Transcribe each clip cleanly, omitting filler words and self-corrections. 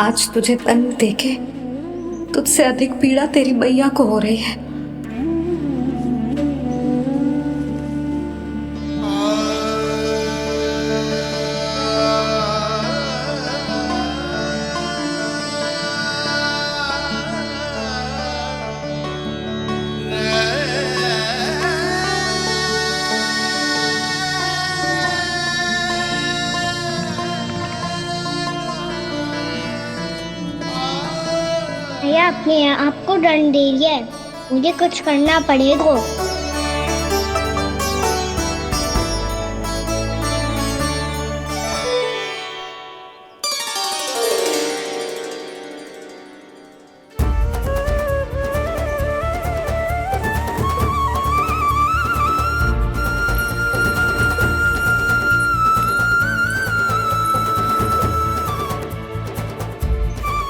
आज तुझे दंड देके तुझसे अधिक पीड़ा तेरी मैया को हो रही है। भैया अपने आपको दंड दे रही है, मुझे कुछ करना पड़ेगा।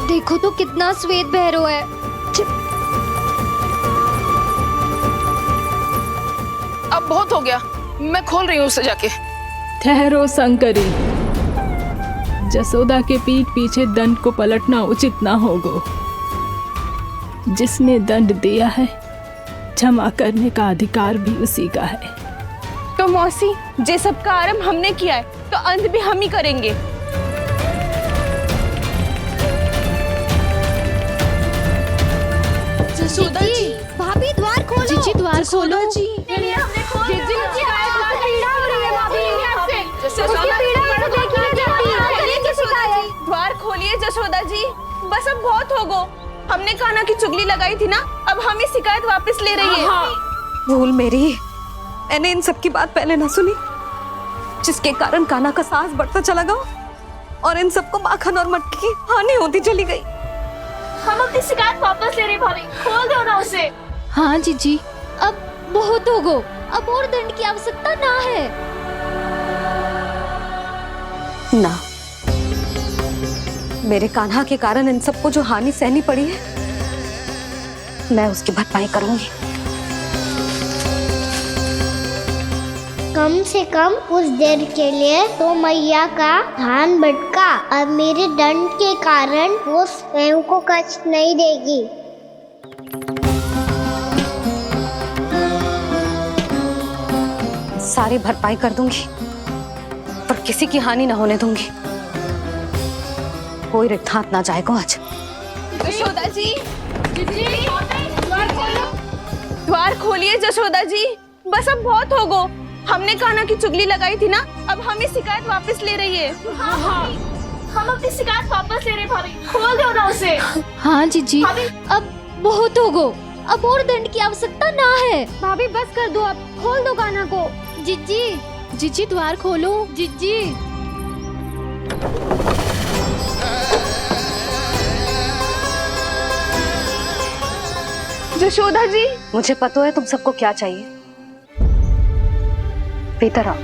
देखो तो कितना श्वेत भैरव है। अब बहुत हो गया, मैं खोल रही हूँ उसे जाके। ठहरो शंकरी, जसोदा के पीठ पीछे दंड को पलटना उचित ना होगा। जिसने दंड दिया है क्षमा करने का अधिकार भी उसी का है। तो मौसी, जे सब का आरंभ हमने किया है तो अंत भी हम ही करेंगे। जसोदा जी, भाभी द्वार खोलो। जीजी द्वार खोलो। जी द्वार खोलिए जसोदा जी, बस अब बहुत हो गो। हमने कान्हा की चुगली लगाई थी ना, अब हम ही शिकायत वापस ले रही है। भूल मेरी, मैंने इन सब की बात पहले ना सुनी, जिसके कारण कान्हा का साहस बढ़ता चला गया और इन सबको माखन और मटकी की हानि होती चली गई। हम अपनी शिकायत वापस ले रहे भाभी, खोल दो ना उसे। हाँ जीजी, अब बहुत हो गो, अब और दंड की आवश्यकता ना है। ना, मेरे कान्हा के कारण इन सबको जो हानि सहनी पड़ी है, मैं उसकी भरपाई करूंगी। कम से कम उस देर के लिए तो मैया का ध्यान भटका, अब मेरे दंड के कारण वो स्वयं को कष्ट नहीं देगी। सारी भरपाई कर दूंगी, पर किसी की हानि ना होने दूंगी। कोई रिक्त हाथ ना जाएगा आज। जसोदा जी, द्वार खोलिए जसोदा जी, बस अब बहुत हो गो। हमने कान्हा की चुगली लगाई थी ना, अब हम ही शिकायत वापस ले रही है। हम अपनी शिकायत वापस ले रहे भाभी, खोल दो ना उसे। हाँ जीजी, अब बहुत हो गो, अब और दंड की आवश्यकता ना है। भाभी बस कर दो, अब खोल दो कान्हा को। जीजी, जीजी द्वार खोलो। जीजी जसोदा जी, मुझे पता है तुम सबको क्या चाहिए। भीतर आओ।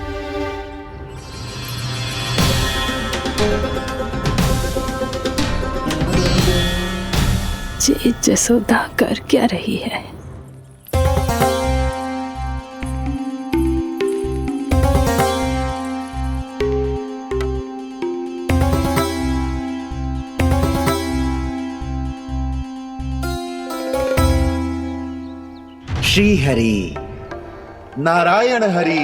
ये जसोदा कर क्या रही है? श्री हरि नारायण हरि।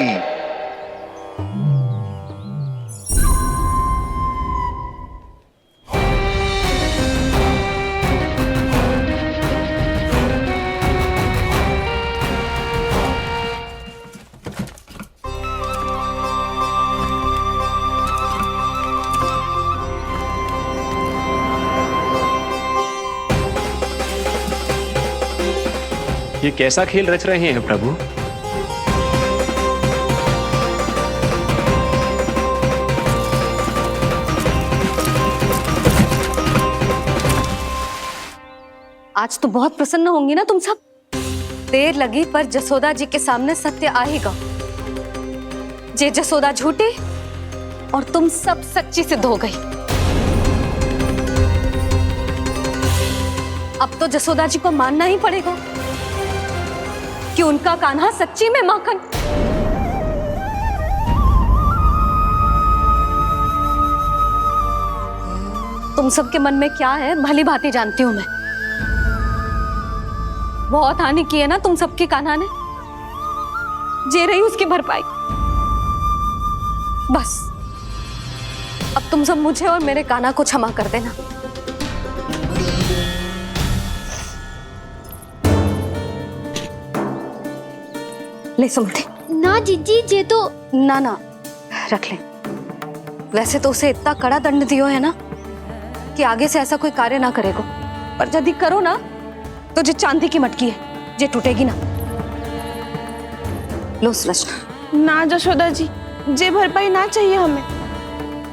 ये कैसा खेल रच रहे हैं प्रभु? आज तो बहुत प्रसन्न होंगी ना तुम सब। देर लगी पर जसोदा जी के सामने सत्य आएगा। जे जसोदा झूठी और तुम सब सच्ची सिद्ध हो गई। अब तो जसोदा जी को मानना ही पड़ेगा कि उनका कान्हा सच्ची में माखन। तुम तुम सबके मन में क्या है भली भांति जानती हूं मैं। बहुत हानि की है ना तुम सबकी कान्हा ने, जे रही उसकी भरपाई। बस अब तुम सब मुझे और मेरे कान्हा को क्षमा कर देना। ले सुमति। ना जीजी, जे तो ना ना रख ले। वैसे तो उसे इतना कड़ा दंड दियो है ना कि आगे से ऐसा कोई कार्य ना करेगो, पर यदि करो ना तो जो चांदी की मटकी है जे टूटेगी ना। लो सुलक्षणा। ना जशोदा जी, जे भरपाई ना चाहिए हमें।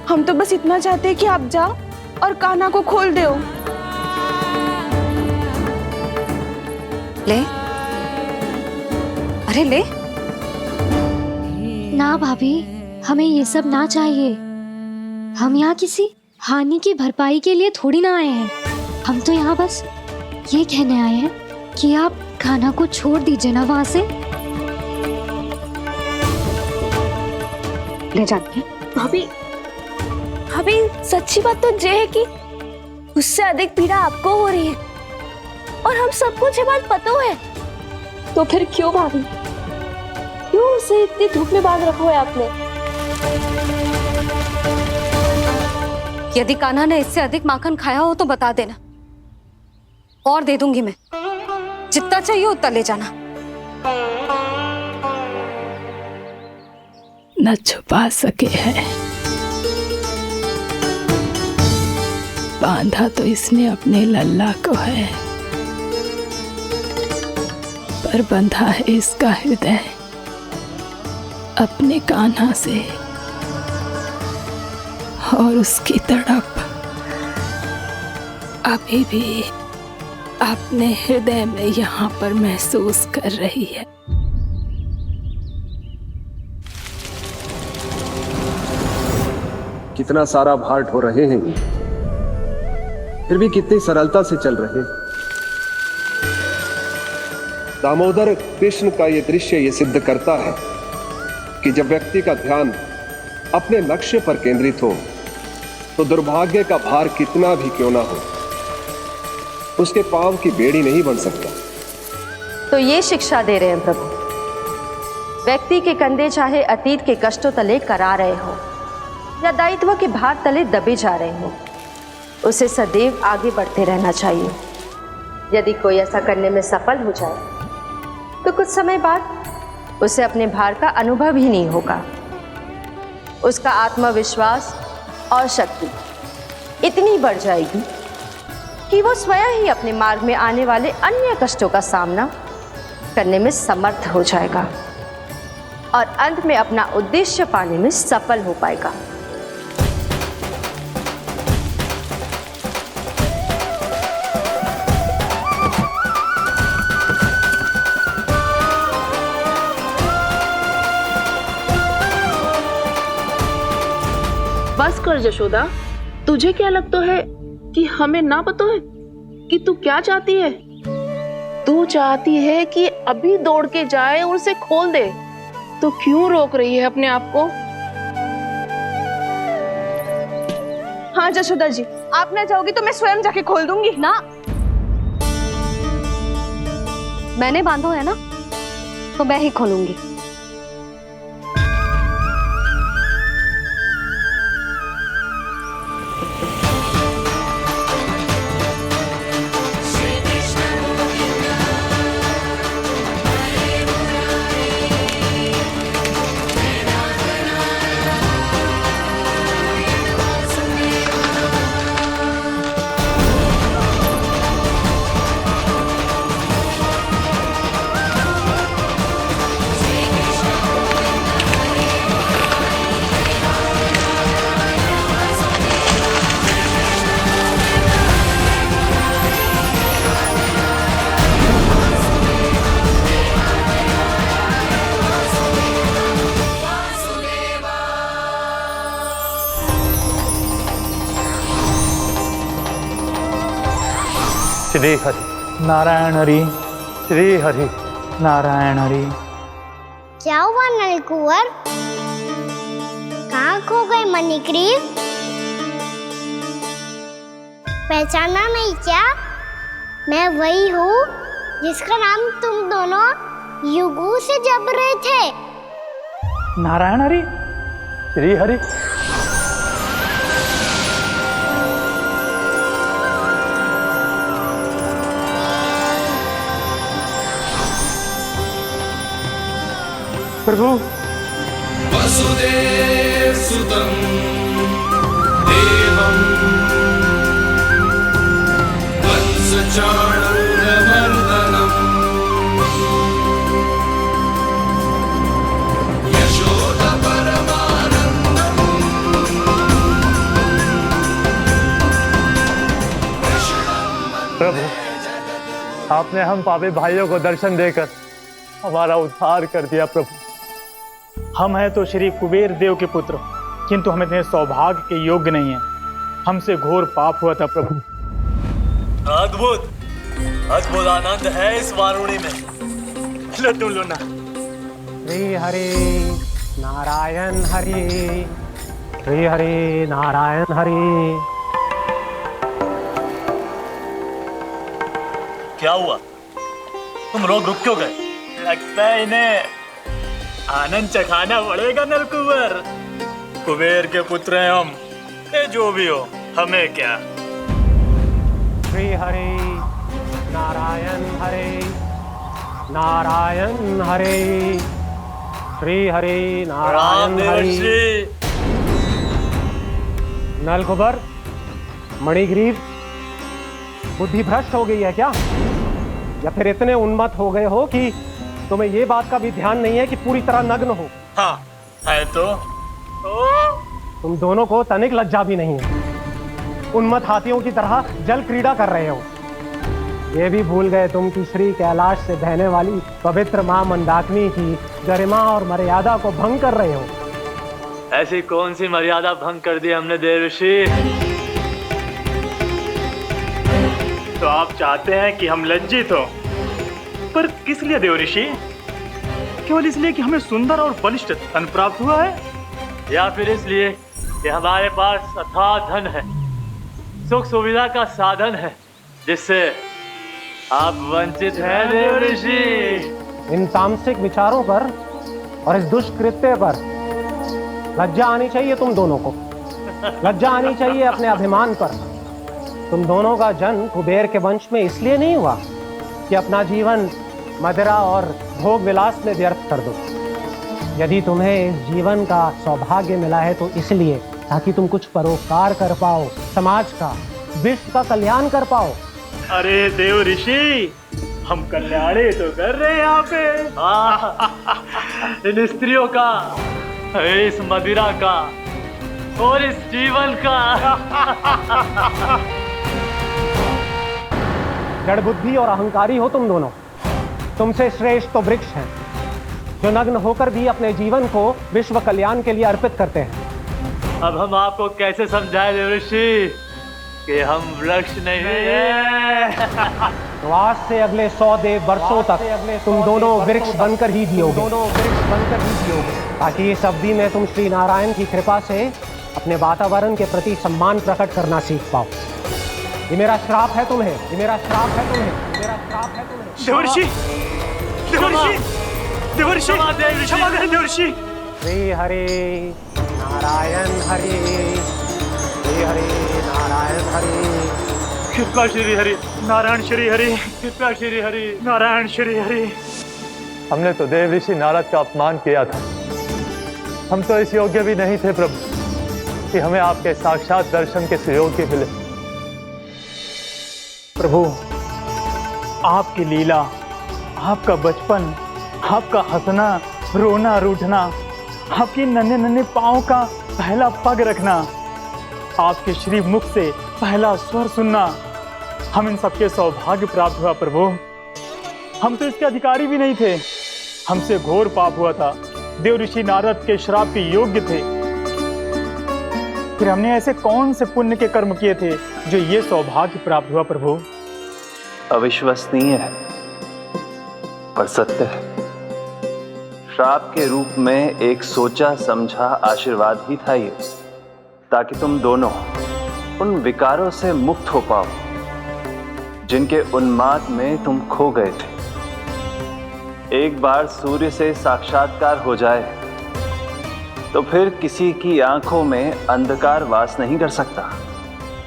हम तो बस इतना चाहते हैं कि आप जाओ और कान्हा को खोल दो। ले, अरे ले। ना भाभी, हमें ये सब ना चाहिए। हम यहाँ किसी हानि की भरपाई के लिए थोड़ी ना आए हैं। हम तो यहाँ बस ये कहने आए हैं कि आप कान्हा को छोड़ दीजिए ना वहां से। ले जाती भाभी, भाभी सच्ची बात तो ये है कि उससे अधिक पीड़ा आपको हो रही है और हम सबको ये बात पता है। तो फिर क्यों भाभी, क्यों उसे इतनी धूप में बांध रखा है आपने? यदि कान्हा ने इससे अधिक माखन खाया हो तो बता देना, और दे दूंगी मैं। जितना चाहिए उतना ले जाना। न छुपा सके है, बांधा तो इसने अपने लल्ला को है, पर बंधा है इसका हृदय अपने कान्हा से। और उसकी तड़प अभी भी अपने हृदय में यहाँ पर महसूस कर रही है। कितना सारा भार ढो रहे हैं, फिर भी कितनी सरलता से चल रहे हैं। दामोदर कृष्ण का यह दृश्य ये सिद्ध करता है कि जब व्यक्ति का ध्यान अपने लक्ष्य पर केंद्रित हो तो दुर्भाग्य का भार कितना भी क्यों ना हो, उसके पांव की बेड़ी नहीं बन सकता। तो ये शिक्षा दे रहे हैं प्रभु। व्यक्ति के कंधे चाहे अतीत के कष्टों तले करा रहे हो या दायित्व के भार तले दबे जा रहे हो, उसे सदैव आगे बढ़ते रहना चाहिए। यदि कोई ऐसा करने में सफल हो जाए तो कुछ समय बाद उसे अपने भार का अनुभव ही नहीं होगा। उसका आत्मविश्वास और शक्ति इतनी बढ़ जाएगी कि वो स्वयं ही अपने मार्ग में आने वाले अन्य कष्टों का सामना करने में समर्थ हो जाएगा और अंत में अपना उद्देश्य पाने में सफल हो पाएगा। बस कर जशोदा, तुझे क्या लगता है कि हमें ना पता है कि तू क्या चाहती है? तू चाहती है कि अभी दौड़ के जाए और उसे खोल दे, तो क्यों रोक रही है अपने आप को? हाँ जशोदा जी, आप ना जाओगी तो मैं स्वयं जाके खोल दूंगी। ना, मैंने बांधो है ना तो मैं ही खोलूंगी। श्री हरि नारायण हरि, श्री हरि नारायण हरि। क्या हुआ नलकुंवर? कहाँ खो गए मणिग्रीव? पहचाना नहीं क्या? मैं वही हूँ जिसका नाम तुम दोनों युगों से जप रहे थे। नारायण हरि, श्री हरि। प्रभु, वसुदेव सुतं देवं वंशचाणूरमर्दनम् यशोदपरमानन्दम् प्रभु, आपने हम पापी भाइयों को दर्शन देकर हमारा उद्धार कर दिया। प्रभु, हम हैं तो श्री कुबेर देव के पुत्र, किंतु हम इतने सौभाग्य के योग्य नहीं हैं। हमसे घोर पाप हुआ था प्रभु। अद्भुत अद्भुत आनंद है इस वारुणी में। लो तुम लो ना। श्री हरि नारायण हरि, श्री हरि नारायण हरि। क्या हुआ? तुम रोग रुक क्यों गए? लगता है इन्हें आनंद चखाना पड़ेगा नलकुबर। कुबेर के पुत्र हैं हम, ये जो भी हो हमें क्या। श्री हरि नारायण हरि, नारायण हरि, श्री हरि नारायण हरि। नलकुबर, मणिग्रीव, बुद्धि भ्रष्ट हो गई है क्या? या फिर इतने उन्मत्त हो गए हो कि तुम्हें ये बात का भी ध्यान नहीं है कि पूरी तरह नग्न हो? हाँ है तो तुम दोनों को तनिक लज्जा भी नहीं है। उन्मत्त हाथियों की तरह जल क्रीड़ा कर रहे हो। ये भी भूल गए तुम कि श्री कैलाश से बहने वाली पवित्र मां मंदाकिनी की गरिमा और मर्यादा को भंग कर रहे हो। ऐसी कौन सी मर्यादा भंग कर दी हमने देवर्षि? तो आप चाहते हैं कि हम लज्जित हो, पर किस लिए देवर्षि? केवल इसलिए कि हमें सुंदर और बलिष्ठ धन प्राप्त हुआ है, या फिर इसलिए कि हमारे पास अथाह धन है, सुख सुविधा का साधन है, जिससे आप वंचित हैं देवर्षि? इन तामसिक विचारों पर और इस दुष्कृत्य पर लज्जा आनी चाहिए तुम दोनों को। लज्जा आनी चाहिए अपने अभिमान पर। तुम दोनों का जन्म कुबेर के वंश में इसलिए नहीं हुआ कि अपना जीवन मदिरा और भोग विलास में व्यर्थ कर दो। यदि तुम्हें इस जीवन का सौभाग्य मिला है तो इसलिए ताकि तुम कुछ परोपकार कर पाओ, समाज का, विश्व का कल्याण कर पाओ। अरे देव ऋषि, हम कल्याणी तो कर रहे हैं यहाँ पे। इन स्त्रियों का, इस मदिरा का और इस जीवन का। जड़ बुद्धि और अहंकारी हो तुम दोनों। तुमसे श्रेष्ठ तो वृक्ष हैं, जो नग्न होकर भी अपने जीवन को विश्व कल्याण के लिए अर्पित करते हैं। अब हम आपको कैसे समझाएं देवर्षि कि हम वृक्ष नहीं हैं? तो आज से अगले 100 देव वर्षों तक तुम दोनों वृक्ष बनकर ही जियोगे, ताकि इस अवधि में तुम श्री नारायण की कृपा से अपने वातावरण के प्रति सम्मान प्रकट करना सीख पाओ। ये मेरा श्राप है तुम्हें, ये मेरा श्राप है तुम्हें, मेरा श्राप है तुम्हें। देवर्षि, देवर्षि, देवर्षि, क्षमा करें देवर्षि। श्री हरि नारायण हरि, श्री हरि नारायण हरि। कृपा श्री हरि नारायण श्री हरि, कृपा श्री हरि नारायण श्री हरि। हमने तो देव ऋषि नारद का अपमान किया था। हम तो इस योग्य भी नहीं थे प्रभु कि हमें आपके साक्षात दर्शन के सुयोग्य मिले। प्रभु, आपकी लीला, आपका बचपन, आपका हंसना, रोना, रूठना, आपके नन्हे नन्हे पाँव का पहला पग रखना, आपके श्री मुख से पहला स्वर सुनना, हम इन सबके सौभाग्य प्राप्त हुआ प्रभु। हम तो इसके अधिकारी भी नहीं थे। हमसे घोर पाप हुआ था, देव ऋषि नारद के श्राप के योग्य थे। फिर हमने ऐसे कौन से पुण्य के कर्म किए थे जो ये सौभाग्य प्राप्त हुआ प्रभु? अविश्वसनीय है पर सत्य है। श्राप के रूप में एक सोचा समझा आशीर्वाद ही था ये, ताकि तुम दोनों उन विकारों से मुक्त हो पाओ जिनके उन्माद में तुम खो गए थे। एक बार सूर्य से साक्षात्कार हो जाए तो फिर किसी की आंखों में अंधकार वास नहीं कर सकता।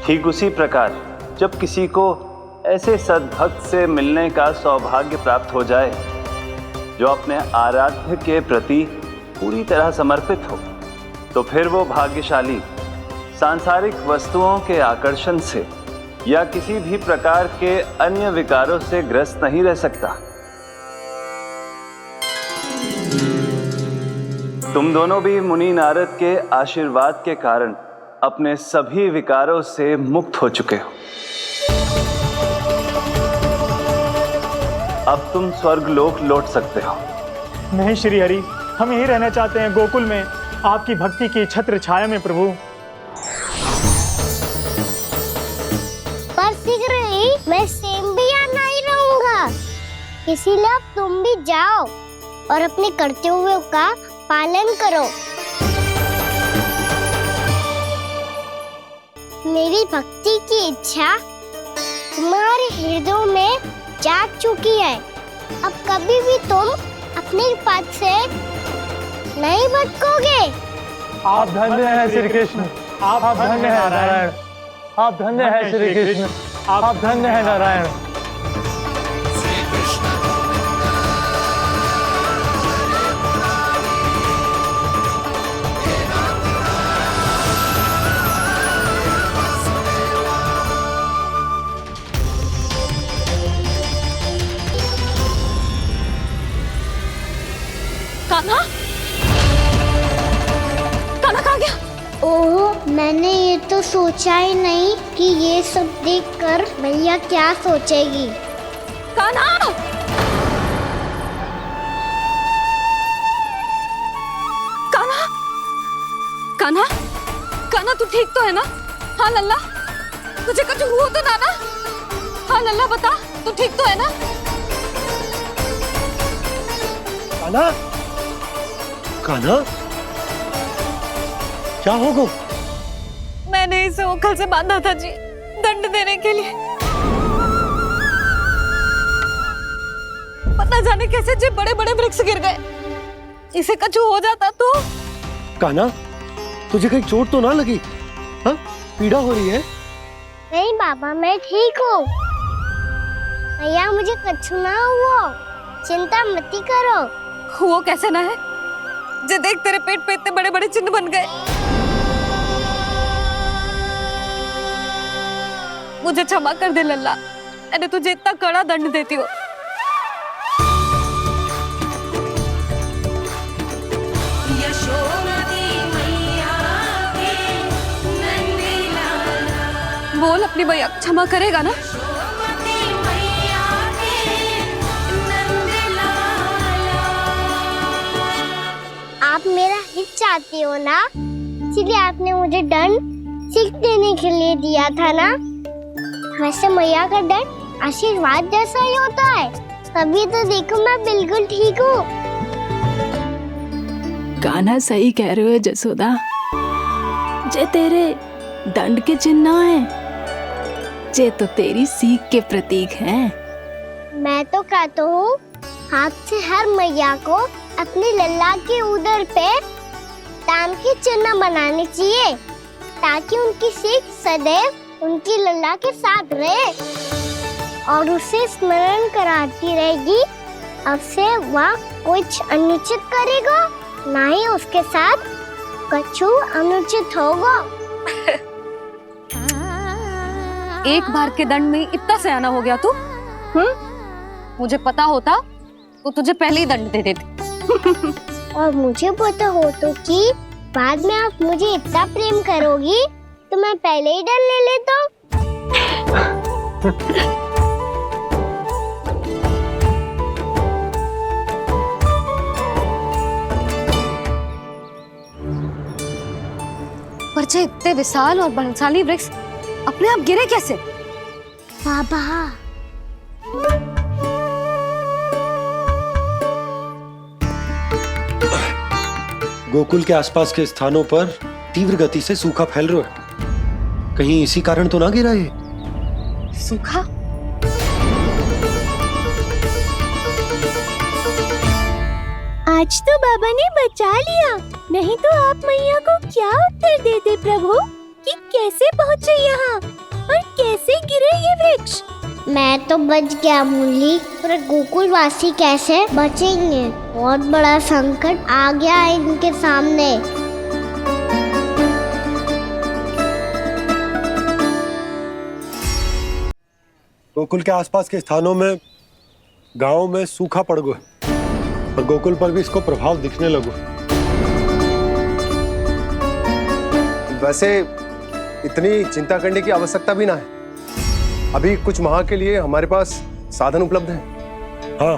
ठीक उसी प्रकार जब किसी को ऐसे सद्भक्त से मिलने का सौभाग्य प्राप्त हो जाए जो अपने आराध्य के प्रति पूरी तरह समर्पित हो, तो फिर वो भाग्यशाली सांसारिक वस्तुओं के आकर्षण से या किसी भी प्रकार के अन्य विकारों से ग्रस्त नहीं रह सकता। तुम दोनों भी मुनि नारद के आशीर्वाद के कारण अपने सभी विकारों से मुक्त हो चुके हो। अब तुम स्वर्गलोक लौट सकते हो। नहीं श्री हरि, हम यहीं रहना चाहते हैं, गोकुल में, आपकी भक्ति की छत्र छाया में प्रभु। पर शीघ्र ही मैं सेम्बिया नहीं रहूंगा, इसीलिए अब तुम भी जाओ और अपने कर्तव्यों का पालन करो। मेरी भक्ति की इच्छा तुम्हारे हृदय में जाग चुकी है। अब कभी भी तुम अपने पद से नहीं भटकोगे। आप धन्य हैं श्री कृष्ण, आप धन्य हैं नारायण, आप धन्य हैं श्री कृष्ण, आप धन्य हैं नारायण। कान्हा, कान्हा कहाँ गया? ओह, मैंने ये तो सोचा ही नहीं कि ये सब देखकर भैया क्या सोचेगी। कान्हा! कान्हा! कान्हा! कान्हा तू ठीक तो है ना? हाँ लल्ला, तुझे कुछ हुआ तो ना? हाँ लल्ला बता, तू ठीक तो है ना? कान्हा, कान्हा, क्या होगा? मैंने इसे ओखल से बांधा था जी, दंड देने के लिए। पता जाने कैसे जे बड़े बड़े वृक्ष गिर गए। इसे कुछ हो जाता तो? कान्हा, तुझे कहीं चोट तो ना लगी? हाँ, पीड़ा हो रही है? नहीं बाबा, मैं ठीक हूँ। भैया मुझे कुछ ना हुआ, चिंता मत करो। वो कैसे ना है? जे देख तेरे पेट पे इतने बड़े बड़े चिन्ह बन गए। मुझे क्षमा कर दे लल्ला, मैंने तुझे इतना कड़ा दंड देती हो। बोल अपनी भैया क्षमा करेगा ना? आप मेरा हित चाहते हो ना, इसलिए आपने मुझे दंड सीख देने के लिए दिया था ना। वैसे मैया का दंड आशीर्वाद जैसा ही होता है, तभी तो देखो मैं बिल्कुल ठीक हूँ। कान्हा सही कह रहे हो जसोदा, जे तेरे दंड के चिन्ह ना है, जे तो तेरी सीख के प्रतीक हैं। मैं तो कहता हूँ हाथ से हर मैया को अपनी लल्ला के उदर पे ताम के चिन्ह बनाने चाहिए, ताकि उनकी सीख सदैव उनकी लल्ला के साथ रहे और उसे स्मरण कराती रहेगी। अब से वह कुछ अनुचित करेगा, ना ही उसके साथ कछु अनुचित होगा। एक बार के दंड में इतना सयाना हो गया तू? मुझे पता होता तो तुझे पहले ही दंड दे देती। और मुझे पता हो तो कि बाद में आप मुझे इतना प्रेम करोगी तो मैं पहले ही दंड ले लेता हूँ। पर जे इतने विशाल और बलशाली वृक्ष अपने आप गिरे कैसे? बाबा, गोकुल के आसपास के स्थानों पर तीव्र गति से सूखा फैल रहा है। कहीं इसी कारण तो ना गिरा ये? सूखा? आज तो बाबा ने बचा लिया, नहीं तो आप मैया को क्या उत्तर देते प्रभु कि कैसे पहुँचे यहाँ और कैसे गिरे ये वृक्ष? मैं तो बच गया मुरली, पर गोकुलवासी कैसे बचेंगे? बहुत बड़ा संकट आ गया है इनके सामने। गोकुल के आसपास के स्थानों में, गांव में सूखा पड़ गया और गोकुल पर भी इसको प्रभाव दिखने लगा। वैसे इतनी चिंता करने की आवश्यकता भी ना है। अभी कुछ माह के लिए हमारे पास साधन उपलब्ध है। हाँ,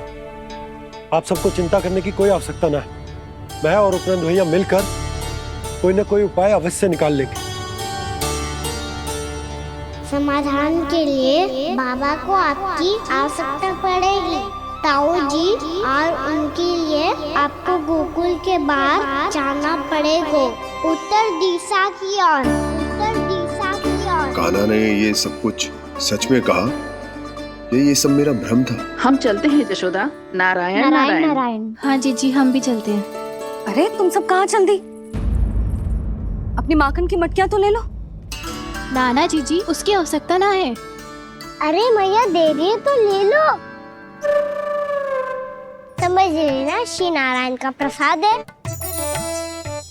आप सबको चिंता करने की कोई आवश्यकता ना है। मैं और उपनंद भैया मिलकर कोई ना कोई उपाय अवश्य निकाल लेंगे। समाधान के लिए बाबा को आपकी आवश्यकता पड़ेगी। ताऊ जी और उनके लिए आपको गोकुल के बाहर जाना पड़ेगा, उत्तर दिशा की ओर। उत्तर दिशा की ओर। कान्हा ने ये सब कुछ सच में कहा? ये सब मेरा भ्रम था? हम चलते हैं जशोदा। नारायण नारायण नारायण। हाँ जीजी, हम भी चलते हैं। अरे तुम सब कहाँ चल दी? अपनी माखन की मटकियाँ तो ले लो। नाना जीजी, उसकी आवश्यकता ना है। अरे मैया दे रही है तो ले लो। समझ लेना, श्री नारायण का प्रसाद है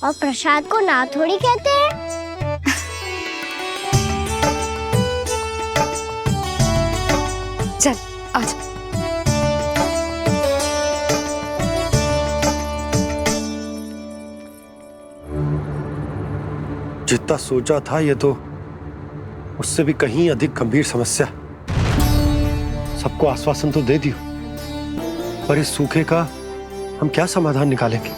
और प्रसाद को ना थोड़ी कहते हैं। चल आजा। जितना सोचा था ये तो उससे भी कहीं अधिक गंभीर समस्या। सबको आश्वासन तो दे दियो, पर इस सूखे का हम क्या समाधान निकालेंगे?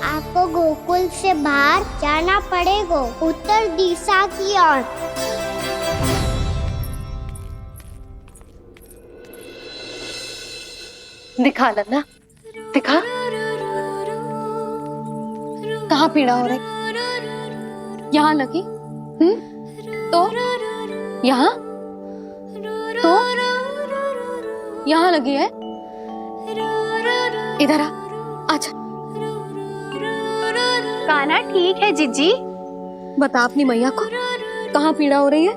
आपको गोकुल से बाहर जाना पड़ेगा, उत्तर दिशा की ओर। दिखा लन्ना, दिखा। कहाँ पीड़ा हो रही? यहाँ लगी? तो यहाँ? तो यहाँ लगी है? इधर आ, आजा। कान्हा ठीक है जीजी। बता अपनी मैया को कहाँ पीड़ा हो रही है?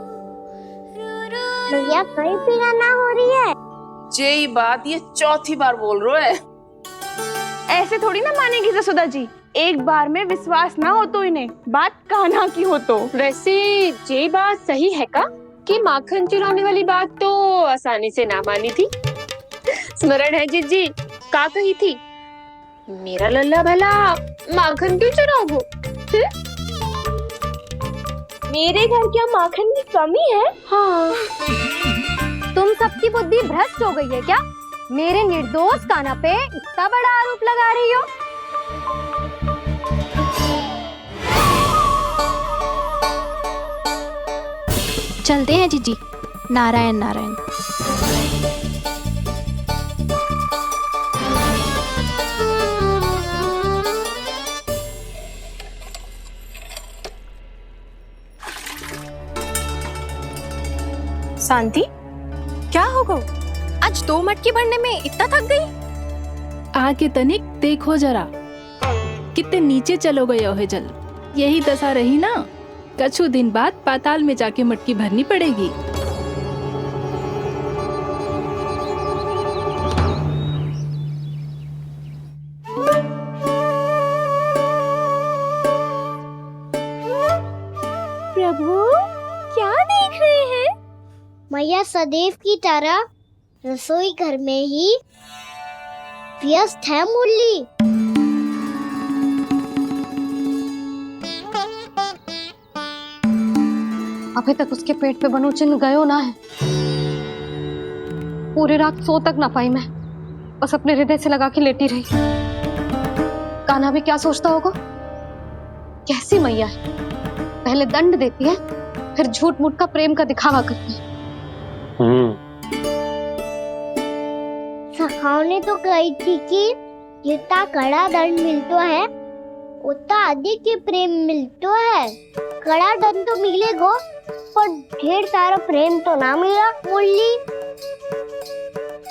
मैया कहीं पीड़ा ना हो रही है। ये बात ये चौथी बार बोल रहे है। ऐसे थोड़ी ना मानेगी जसोदा जी। एक बार में विश्वास ना हो तो इन्हें, बात कान्हा की हो तो। वैसे ये बात सही है का कि माखन चुराने वाली बात तो आसानी से ना मानी थी। स्मरण है जीजी, का कही थी? मेरा लल्ला भला माखन क्यों चुराओगे? मेरे घर क्या माखन की कमी है? हाँ। तुम सबकी बुद्धि भ्रष्ट हो गई है क्या? मेरे निर्दोष कान्हा पे इतना बड़ा आरोप लगा रही हो? चलते हैं जीजी। नारायण नारायण। शांति, क्या हो गो? आज 2 मटकी भरने में इतना थक गई? आके तनिक देखो जरा, कितने नीचे चलो गए हो जल। यही दशा रही ना, कछु दिन बाद पाताल में जाके मटकी भरनी पड़ेगी। प्रभु क्या देख रहे हैं? मैया सदैव की तरह रसोई घर में ही व्यस्त है मुरली। अभी तक उसके पेट पे बनो चिन्ह गयो ना है। पूरी रात सो तक ना पाई मैं, बस अपने हृदय से लगा के लेटी रही। कान्हा भी क्या सोचता होगा? कैसी मैया है, पहले दंड देती है, फिर झूठ मूठ का प्रेम का दिखावा करती है। सखाओ ने तो कही थी कि जितना कड़ा दंड मिलता है उतना अधिक के प्रेम मिलतो है। कड़ा धन तो मिलेगो पर ढेर सारा प्रेम तो ना मिला। मुरली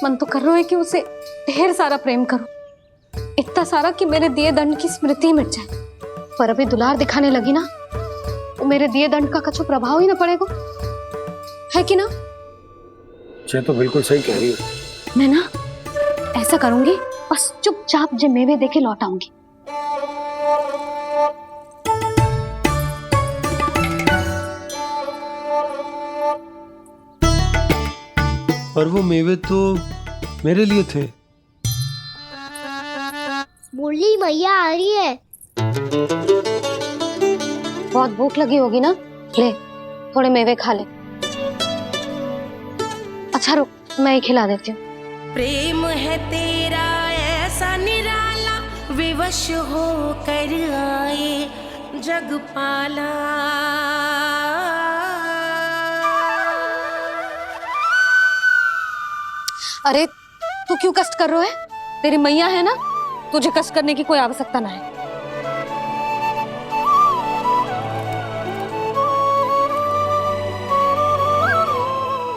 मन तो कर रहा है कि उसे ढेर सारा प्रेम करूं, इतना सारा कि मेरे दिए दंड की स्मृति मिट जाए। पर अभी दुलार दिखाने लगी ना तो मेरे दिए दंड का कछु प्रभाव ही ना पड़ेगा, है कि ना? ये तो बिल्कुल सही कह रही हो। मैं ना ऐसा करूंगी, बस चुपचाप जे मेवे देखे लौट आऊंगी। और वो मेवे तो मेरे लिए थे। मुरली मैया आ रही है। बहुत भूख लगी होगी ना, ले थोड़े मेवे खा ले। अच्छा रुक, मैं ही खिला देती हूँ। प्रेम है तेरा ऐसा निराला, विवश हो कर आए जग पाला। अरे तू क्यों कष्ट कर रहा है? तेरी मैया है ना, तुझे कष्ट करने की कोई आवश्यकता ना है।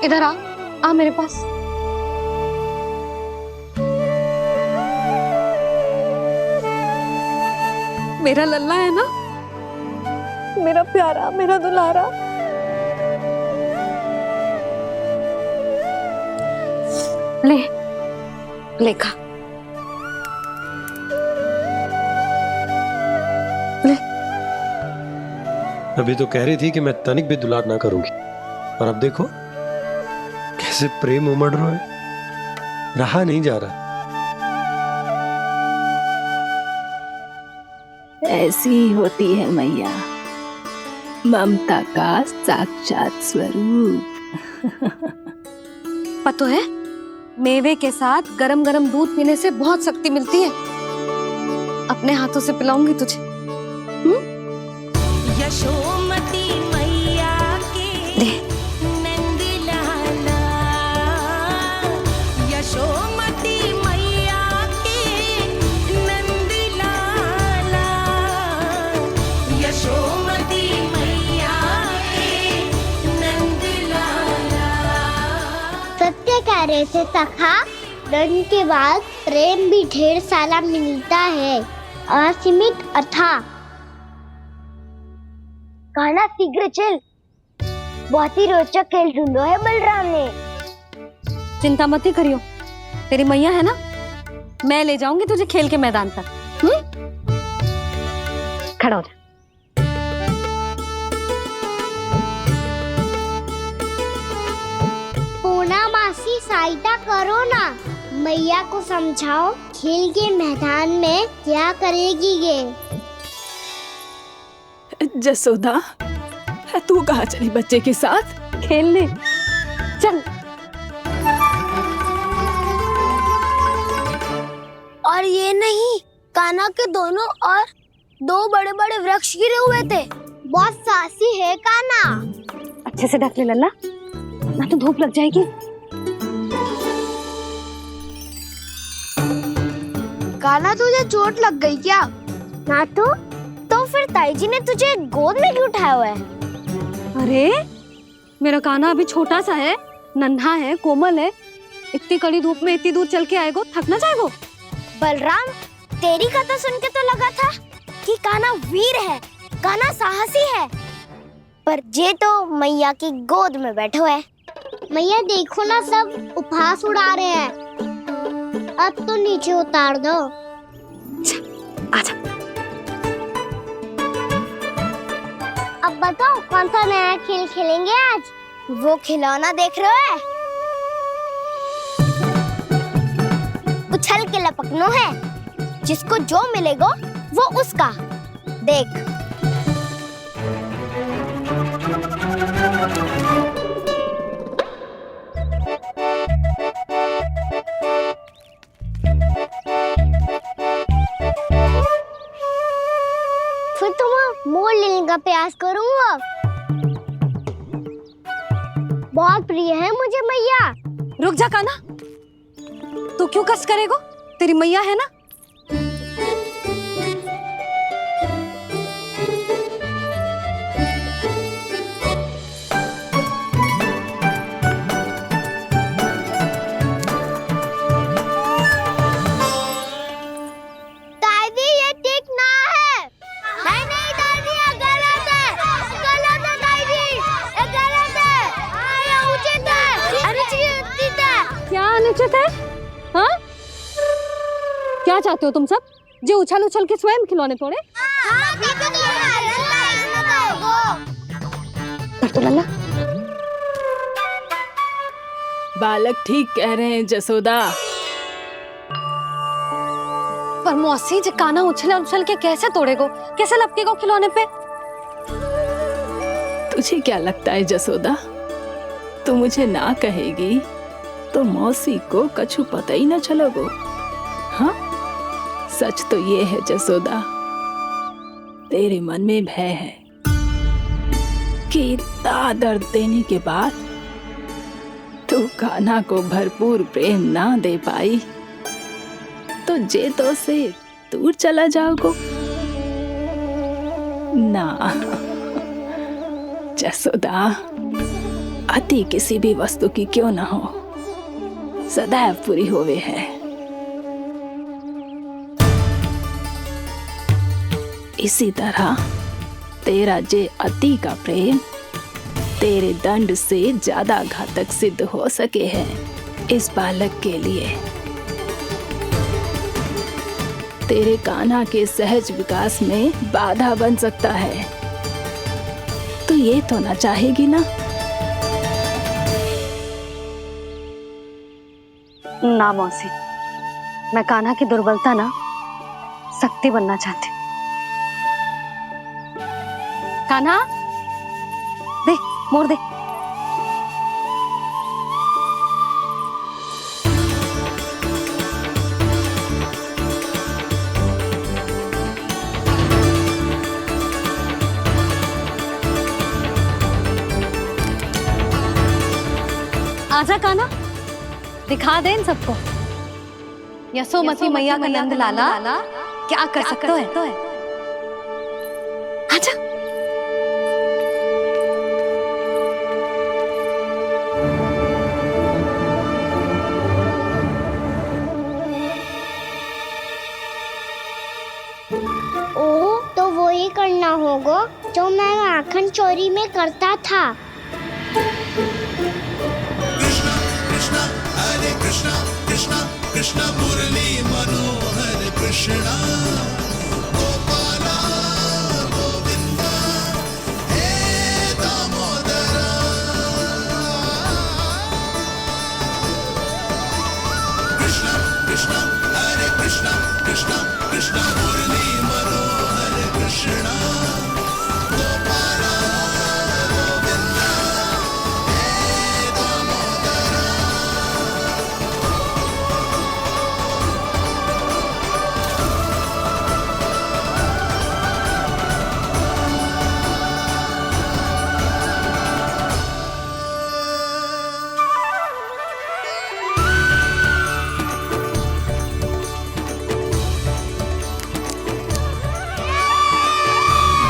इधर आ मेरे पास। मेरा लल्ला है ना, मेरा प्यारा, मेरा दुलारा। ले ले खा, ले। अभी तो कह रही थी कि मैं तनिक भी दुलार ना करूंगी, और अब देखो कैसे प्रेम उमड़ रहा है, रहा नहीं जा रहा। ऐसी ही होती है मैया, ममता का साक्षात स्वरूप। पता है, मेवे के साथ गरम गरम दूध पीने से बहुत शक्ति मिलती है। अपने हाथों से पिलाऊंगी तुझे। यशोमती मैया के नंद लाला, यशोमती मैया के नंद लाला, यशोमती मैया के नंद लाला। सत्य कह रहे थे सखा, दंड के बाद प्रेम भी ढेर सारा मिलता है, असीमित अथाह। गाना शीघ्र चल, बहुत ही रोचक खेल ढूंढो है बलराम ने। चिंता मत ही करियो, तेरी मैया है ना, मैं ले जाऊंगी तुझे खेल के मैदान तक। खड़ा हो जा। पूना मासी सहायता करो ना, मैया को समझाओ खेल के मैदान में क्या करेगी ये। जसोदा, तू कहाँ चली बच्चे के साथ खेलने? चल। और ये नहीं, कान्हा के दोनों और दो बड़े बड़े वृक्ष गिरे हुए थे। बहुत साहसी है कान्हा। अच्छे से ढक ले लल्ला, ना तो धूप लग जाएगी। कान्हा तुझे चोट लग गई क्या? ना तो फिर ताई जी ने तुझे गोद में क्यों उठाया हुआ है? अरे मेरा कान्हा अभी छोटा सा है, नन्हा है, कोमल है। इतनी कड़ी धूप में इतनी दूर चल के आएगो, थक ना जाएगो। बलराम, तेरी कथा सुन के तो लगा था कि कान्हा वीर है, कान्हा साहसी है, पर ये तो मैया की गोद में बैठो है। मैया देखो ना, सब उपहास उड़ा रहे हैं। अब तो नीचे उतार दो। आजा। अब बताओ कौन सा नया खेल खेलेंगे आज? वो खिलौना देख रहे हो? उछल के लपकनो है, जिसको जो मिलेगा वो उसका। देख। फिर तुम मोड़ लेने का प्रयास करूंगा। बहुत प्रिय है मुझे मैया। रुक जा कान्हा, तू क्यों कष्ट करेगो? तेरी मैया है ना। चाहते हो तुम सब? जो उछल उछल के स्वयं खिलौने तोड़े। कर तो लल्ला। बालक ठीक कह रहे हैं जसोदा। पर मौसी जे काना उछल उछल के कैसे तोड़ेगो, कैसे लपकेगो खिलौने पे? तुझे क्या लगता है जसोदा, तू मुझे ना कहेगी तो मौसी को कछु पता ही न चलोगो। हाँ, सच तो ये है जसोदा, तेरे मन में भय है कि इतना दर्द देने के बाद तू कान्हा को भरपूर प्रेम ना दे पाई तो जे तो से दूर चला जाओगो ना। जसोदा, अति किसी भी वस्तु की क्यों ना हो, सदैव पूरी होवे है। इसी तरह तेरा जे अति का प्रेम तेरे दंड से ज्यादा घातक सिद्ध हो सके है इस बालक के लिए। तेरे कान्हा के सहज विकास में बाधा बन सकता है। तो ये तो ना चाहेगी ना? ना मौसी, मैं कान्हा की दुर्बलता ना शक्ति बनना चाहती। कान्हा, दे मोड़ दे। आजा कान्हा, दिखा दे इन सबको यशोमती मैया का नंद लाला क्या कर सकता है। आजा। ओ, तो वही करना होगा जो मैं माखन चोरी में करता था। हरे कृष्णा कृष्णा कृष्णा मुरली मनोहर कृष्णा गोपाला गोविंदा हे दामोदरा। कृष्णा कृष्णा हरे कृष्णा कृष्णा कृष्णा मुरली मनोहर कृष्णा गोपाला गोविंदा हे दामोदरा।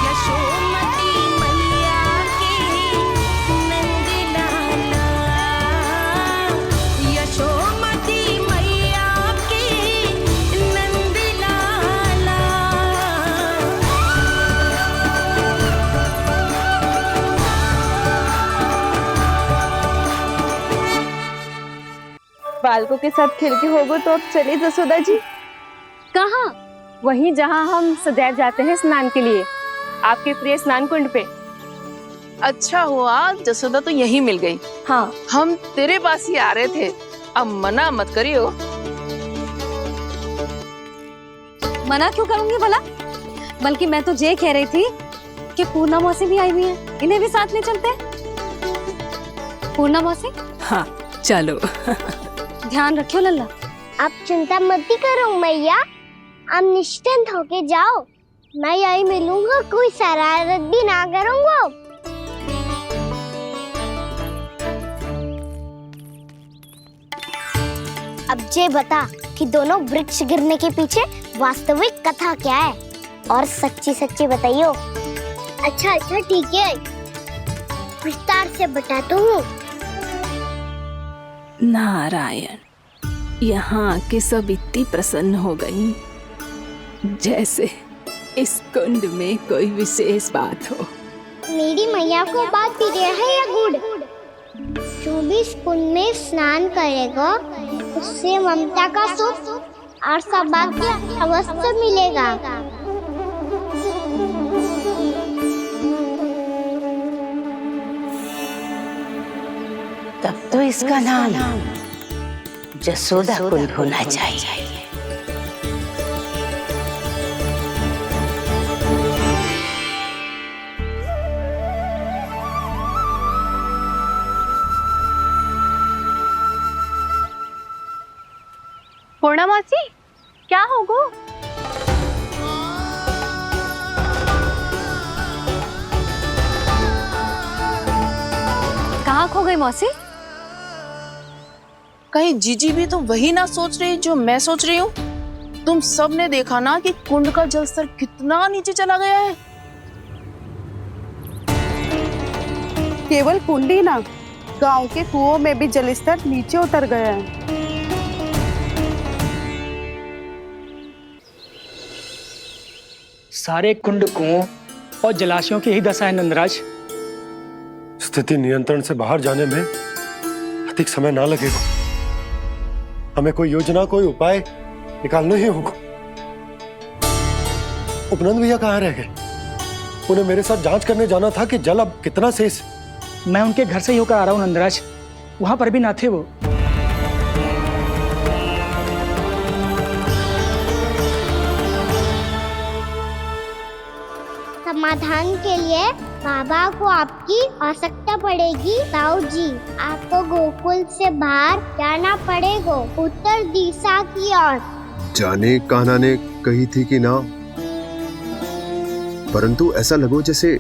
यशोमती मैया के नंद लाला, यशोमती मैया के नंद लाला। बालकों के साथ खेल के होगो तो अब चले जसोदा जी। कहाँ? वहीं जहाँ हम सदैव जाते हैं स्नान के लिए, आपके प्रिय स्नान कुंड पे। अच्छा हुआ जसोदा तो यहीं मिल गई। हाँ, हम तेरे पास ही आ रहे थे, अब मना मत करियो। मना क्यों करूंगी भला? बल्कि मैं तो ये कह रही थी कि पूर्णा मौसी भी आई हुई है, इन्हें भी साथ ले चलते हैं। पूर्णा मौसी, हाँ चलो। ध्यान रखियो लल्ला। आप चिंता मत करो मैया, आप निश्चिंत होके जाओ, मैं यही मिलूंगा, कोई शरारत भी ना करूंगा। अब ये बता कि दोनों वृक्ष गिरने के पीछे वास्तविक कथा क्या है, और सच्ची सच्ची बताइयो। अच्छा अच्छा ठीक है, विस्तार से बताता हूँ। नारायण, यहाँ के सब इतनी प्रसन्न हो गई जैसे इस कुंड में कोई विशेष बात हो। मेरी मैया को बात प्रिय है या गुड़? जो भी इस कुंड में स्नान करेगा उससे ममता का सुख और सौभाग्य अवश्य मिलेगा। तब तो इसका नाम जसोदा कुंड होना चाहिए। पूर्णा मासी, क्या होगो? कहाँ खो गई मौसी? कहीं जीजी भी तो वही ना सोच रही जो मैं सोच रही हूँ? तुम सब ने देखा ना कि कुंड का जलस्तर कितना नीचे चला गया है। केवल कुंड ही ना, गांव के कुओं में भी जलस्तर नीचे उतर गया है। सारे कुंड कुओं और जलाशयों की ही दशा है नंदराज। स्थिति नियंत्रण से बाहर जाने में अधिक समय ना लगेगा। हमें कोई योजना, कोई उपाय निकालना ही होगा। उपनंद भैया कहाँ रह गए? उन्हें मेरे साथ जांच करने जाना था कि जल अब कितना शेष। मैं उनके घर से ही होकर आ रहा हूँ नंदराज, वहां पर भी ना थे वो। समाधान के लिए बाबा को आपकी आवश्यकता पड़ेगी। ताऊ जी, आपको गोकुल से बाहर जाना पड़ेगा, उत्तर दिशा की ओर। जाने कान्हा ने कही थी कि ना, परंतु ऐसा लगो जैसे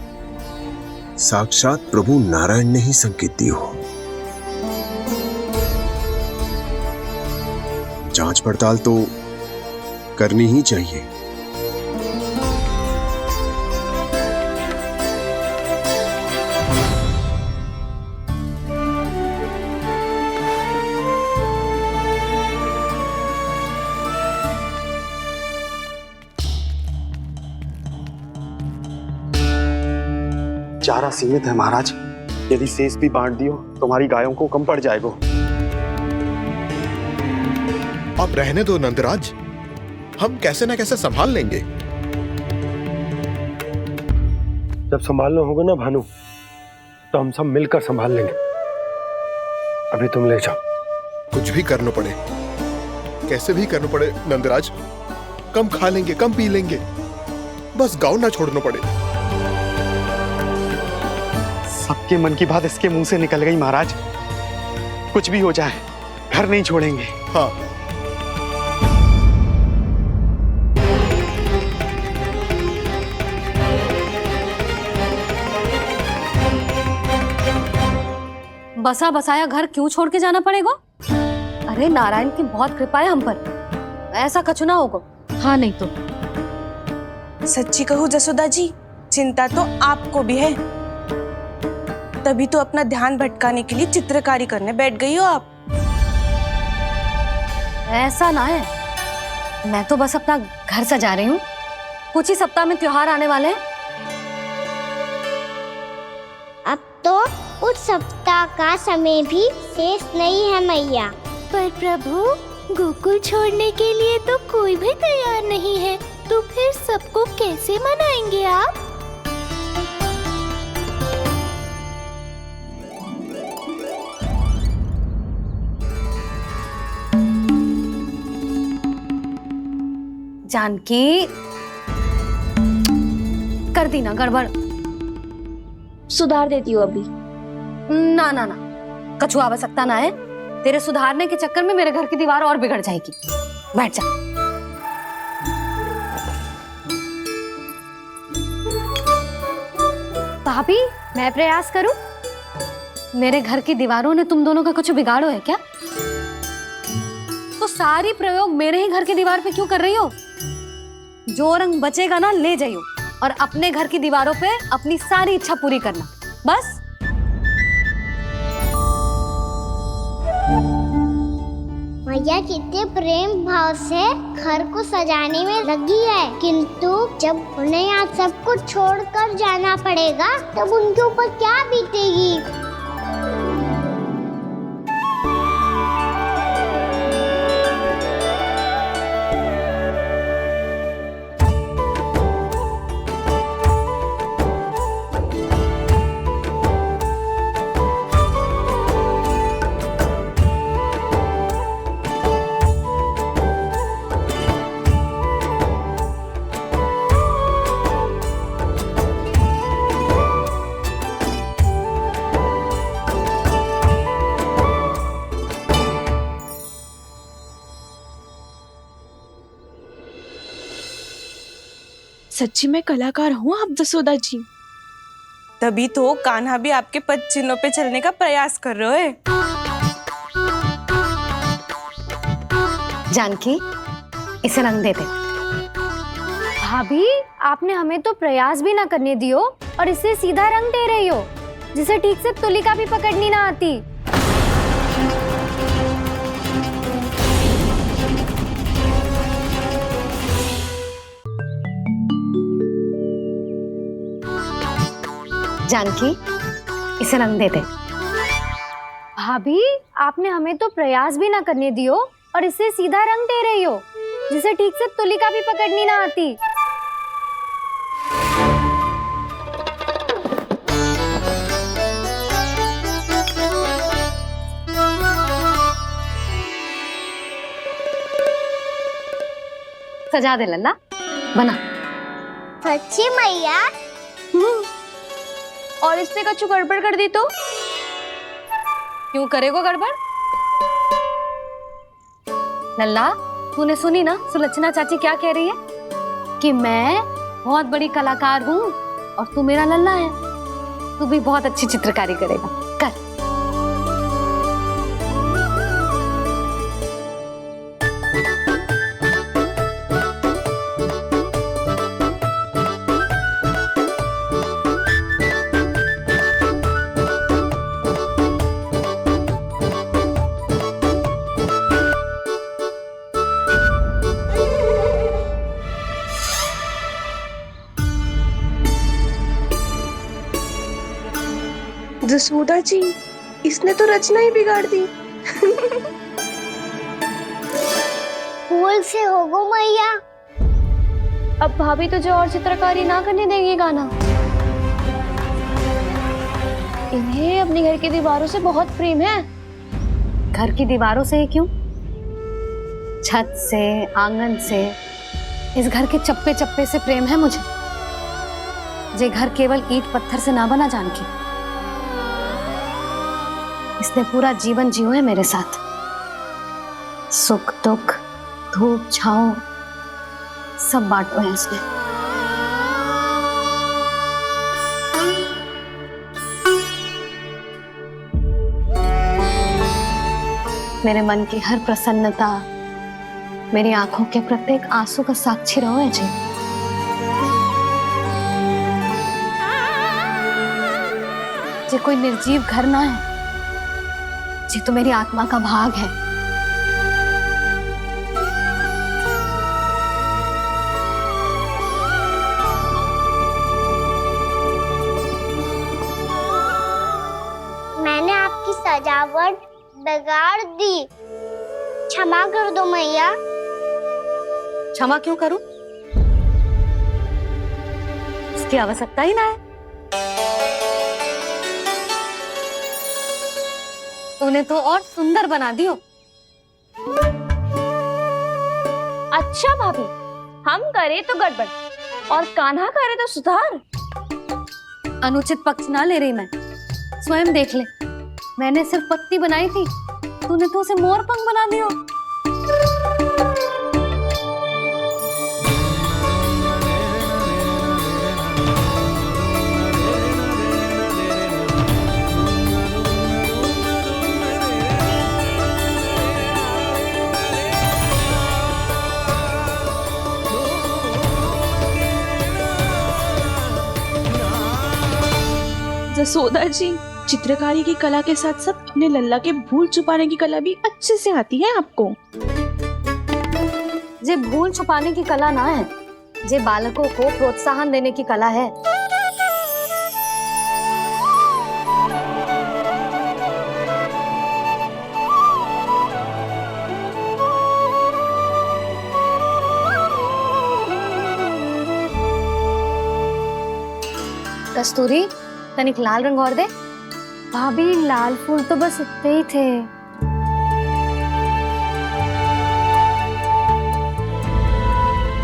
साक्षात प्रभु नारायण ने ही संकेत दी हो। जांच पड़ताल तो करनी ही चाहिए। चारा सीमित है महाराज, यदि शेष भी बांट दियो तो हमारी गायों को कम पड़ जाएगा। अब रहने दो नंदराज, हम कैसे न कैसे संभाल लेंगे। जब संभालना होगा ना भानु, तो हम सब मिलकर संभाल लेंगे। अभी तुम ले जाओ। कुछ भी करना पड़े, कैसे भी करना पड़े नंदराज, कम खा लेंगे, कम पी लेंगे, बस गांव ना छोड़ना पड़े। सबके मन की बात इसके मुंह से निकल गई महाराज। कुछ भी हो जाए, घर नहीं छोड़ेंगे। हाँ। बसा बसाया घर क्यों छोड़ के जाना पड़ेगा? अरे नारायण की बहुत कृपा है हम पर, ऐसा कछु ना होगा। हाँ नहीं तो सच्ची कहूँ जसोदा जी, चिंता तो आपको भी है, तभी तो अपना ध्यान भटकाने के लिए चित्रकारी करने बैठ गई हो आप। ऐसा ना है, मैं तो बस अपना घर सजा रही हूँ। कुछ ही सप्ताह में त्योहार आने वाले हैं। अब तो उस सप्ताह का समय भी शेष नहीं है मैया। पर प्रभु, गोकुल छोड़ने के लिए तो कोई भी तैयार नहीं है, तो फिर सबको कैसे मनाएंगे आप? जानकी, कर दी ना गड़बड़। सुधार देती हूँ अभी। ना ना ना, कछु आवश्यकता ना है। तेरे सुधारने के चक्कर में मेरे घर की दीवार और बिगड़ जाएगी। बैठ जा। भाभी, मैं प्रयास करूं? मेरे घर की दीवारों ने तुम दोनों का कुछ बिगाड़ो है क्या? तो सारी प्रयोग मेरे ही घर की दीवार पे क्यों कर रही हो? जो रंग बचेगा ना ले जाइयो, और अपने घर की दीवारों पे अपनी सारी इच्छा पूरी करना, बस। मैया कितने प्रेम भाव से घर को सजाने में लगी है, किंतु जब उन्हें यहाँ सब कुछ छोड़कर जाना पड़ेगा तब उनके ऊपर क्या बीतेगी। सच्ची में कलाकार हूँ आप जसोदा जी। तभी तो कान्हा भी आपके पद चिन्हों पे चलने का प्रयास कर रहे है। जानकी, इसे रंग दे दे। भाभी, आपने हमें तो प्रयास भी ना करने दियो और इसे सीधा रंग दे रही हो, जिसे ठीक से तुलिका भी पकड़नी ना आती। जानकी, इसे रंग दे दे। भाभी, आपने हमें तो प्रयास भी ना करने दियो और इसे सीधा रंग दे रही हो, जिसे ठीक से तुलिका भी पकड़नी ना आती। सजा दे लल्ला, बना। सच्ची मैया? और इसने कछु गड़बड़ कर दी तो? क्यों करेगो गड़बड़? लल्ला, तूने सुनी ना सुलक्षणा चाची क्या कह रही है? कि मैं बहुत बड़ी कलाकार हूँ और तू मेरा लल्ला है। तू भी बहुत अच्छी चित्रकारी करेगा, कर। जसोदा जी, इसने तो रचना ही बिगाड़ दी। फूल से होगो मैया। अब भाभी तुझे और चित्रकारी ना करने देंगी गाना। इन्हें अपने घर की दीवारों से बहुत प्रेम है। घर की दीवारों से ही क्यों? छत से, आंगन से, इस घर के चप्पे चप्पे से प्रेम है मुझे। ये घर केवल ईंट पत्थर से ना बना जानकी। इसने पूरा जीवन जियो है मेरे साथ। सुख दुख, धूप छांव सब बांटो है इसने। मेरे मन की हर प्रसन्नता, मेरी आंखों के प्रत्येक आंसू का साक्षी रहो है जी। ये कोई निर्जीव घर ना है, ये तो मेरी आत्मा का भाग है। मैंने आपकी सजावट बिगाड़ दी, क्षमा कर दो मैया। क्षमा क्यों करूं? इसकी आवश्यकता ही ना है। तूने तो और सुंदर बना दियो। अच्छा भाभी, हम करे तो गड़बड़ और कान्हा करे तो सुधार। अनुचित पक्ष ना ले रही मैं, स्वयं देख ले। मैंने सिर्फ पत्ती बनाई थी, तूने तो उसे मोर पंख बना दियो। जसोदा जी, चित्रकारी की कला के साथ साथ अपने लल्ला के भूल छुपाने की कला भी अच्छे से आती है आपको। ये भूल छुपाने की कला ना है, ये बालकों को प्रोत्साहन देने की कला है। कस्तूरी, तनिक लाल रंग और दे। भाभी, लाल फूल तो बस इतने ही थे।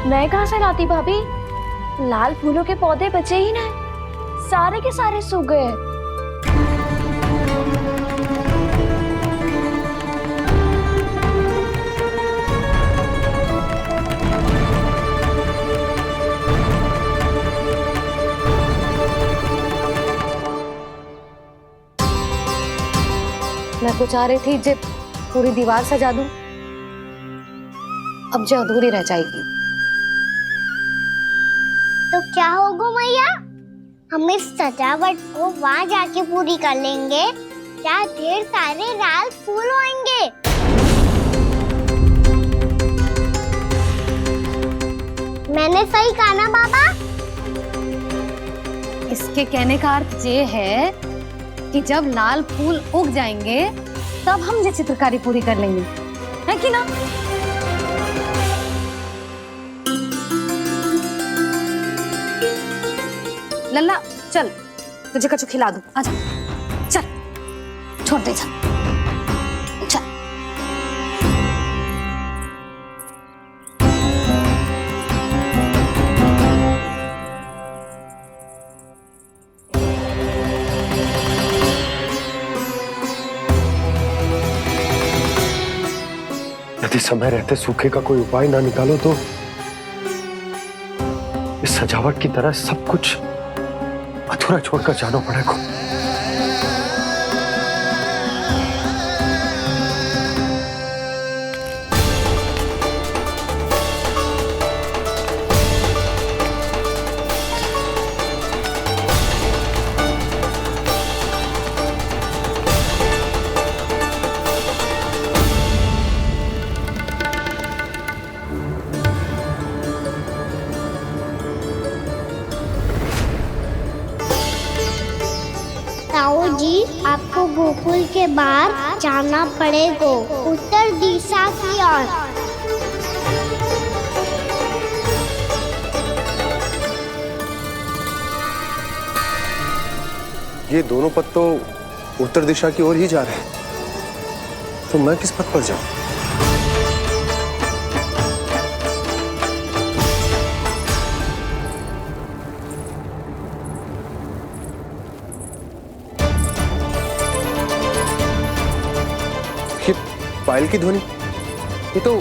मैं कहाँ से लाती भाभी? लाल फूलों के पौधे बचे ही ना, सारे के सारे सूख गए। मैं तो चाह रही थी जे पूरी दीवार सजा दूं, अब जो अधूरी रह जाएगी। तो क्या होगा मैया, हम इस सजावट को वहाँ जाके पूरी कर लेंगे, जहाँ ढेर सारे लाल फूल होंगे। मैंने सही कहा ना बाबा? इसके कहने का अर्थ ये है कि जब लाल फूल उग जाएंगे तब हम ये चित्रकारी पूरी कर लेंगे, है कि ना? लल्ला चल, तुझे कछु खिला दूं, आजा चल, छोड़ दे चल। यदि समय रहते सूखे का कोई उपाय ना निकालो तो इस सजावट की तरह सब कुछ अधूरा छोड़कर जाना पड़ेगा। ताऊ जी, आपको गोकुल के बाहर जाना पड़ेगा, उत्तर दिशा की ओर। ये दोनों पथ तो उत्तर दिशा की ओर ही जा रहे हैं, तो मैं किस पथ पर जाऊं? ये पायल की ध्वनि, ये तो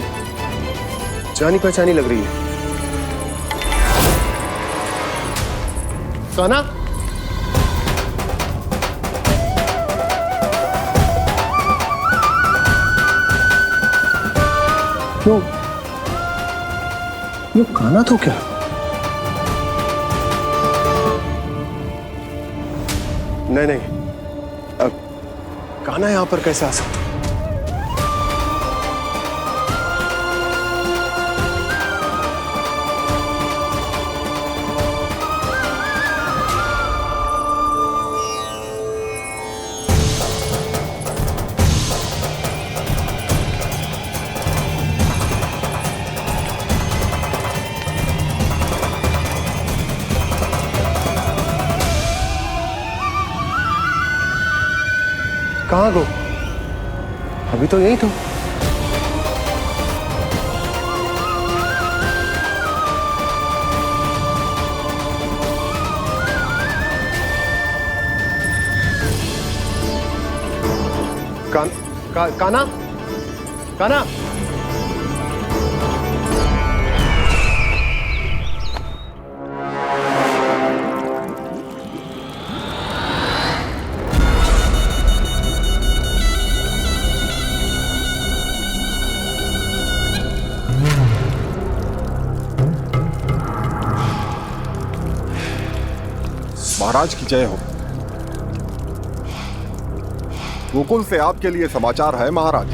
जानी पहचानी लग रही है। कान्हा, क्यों? ये कान्हा तो क्या? नहीं नहीं, अब कान्हा यहां पर कैसे आ सकता? कहाँ गो? अभी तो यही तो। कान्हा, कान्हा, महाराज की जय हो। गोकुल से आपके लिए समाचार है महाराज।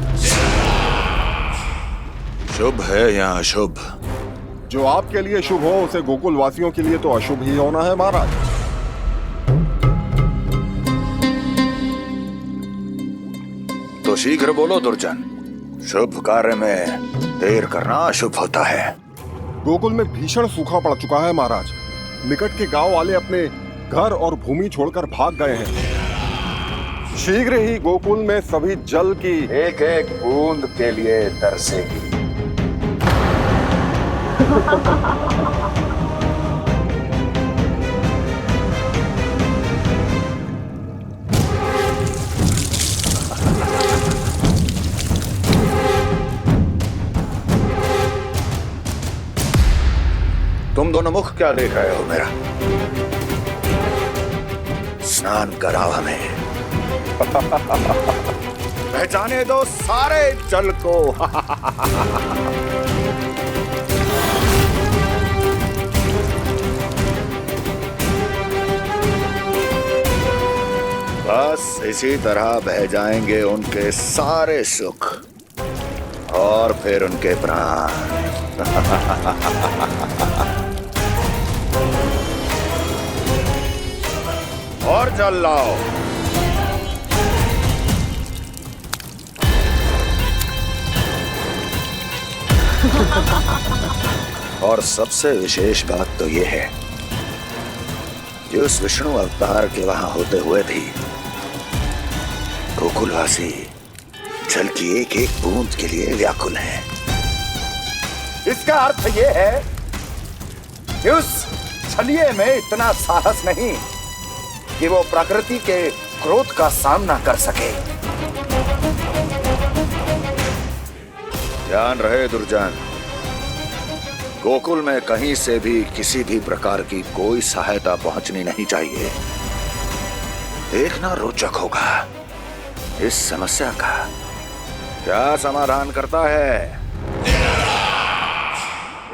शुभ है या अशुभ? जो आपके लिए शुभ हो उसे गोकुल वासियों के लिए तो अशुभ ही होना है महाराज। तो शीघ्र बोलो दुर्जन, शुभ कार्य में देर करना अशुभ होता है। गोकुल में भीषण सूखा पड़ चुका है महाराज। निकट के गांव वाले अपने घर और भूमि छोड़कर भाग गए हैं। शीघ्र ही गोकुल में सभी जल की एक एक बूंद के लिए तरसेगी। तुम दोनों मुख क्या देख रहे हो मेरा? स्नान कराओ हमें। पहचाने दो सारे जल को। बस इसी तरह बह जाएंगे उनके सारे सुख और फिर उनके प्राण। और जल लाओ। और सबसे विशेष बात तो यह है कि उस विष्णु अवतार के वहां होते हुए भी गोकुलवासी जल की एक एक बूंद के लिए व्याकुल हैं। इसका अर्थ यह है कि उस छलिए में इतना साहस नहीं कि वो प्रकृति के क्रोध का सामना कर सके। ध्यान रहे दुर्जन, गोकुल में कहीं से भी किसी भी प्रकार की कोई सहायता पहुंचनी नहीं चाहिए। देखना रोचक होगा इस समस्या का क्या समाधान करता है।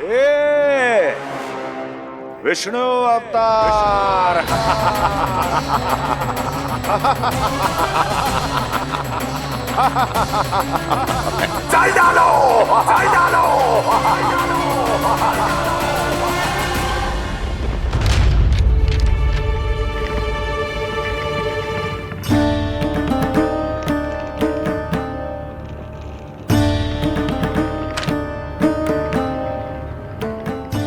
ए, विष्णु अवतार। चल डालो, चल डालो।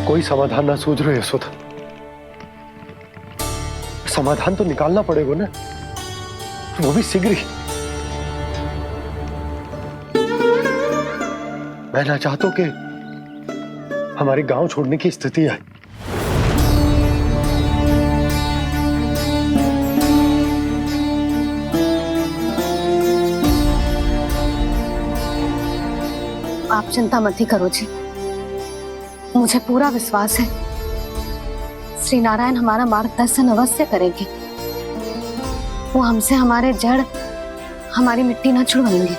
कोई समाधान ना सूझ रहे यशोदा। समाधान तो निकालना पड़ेगा ना, वो भी शीघ्र ही। मैं ना चाहता हूं कि हमारे गांव छोड़ने की स्थिति आए। आप चिंता मत ही करो जी, मुझे पूरा विश्वास है श्री नारायण हमारा मार्गदर्शन अवश्य करेंगे। वो हमसे हमारे जड़, हमारी मिट्टी न छुड़वाएंगे।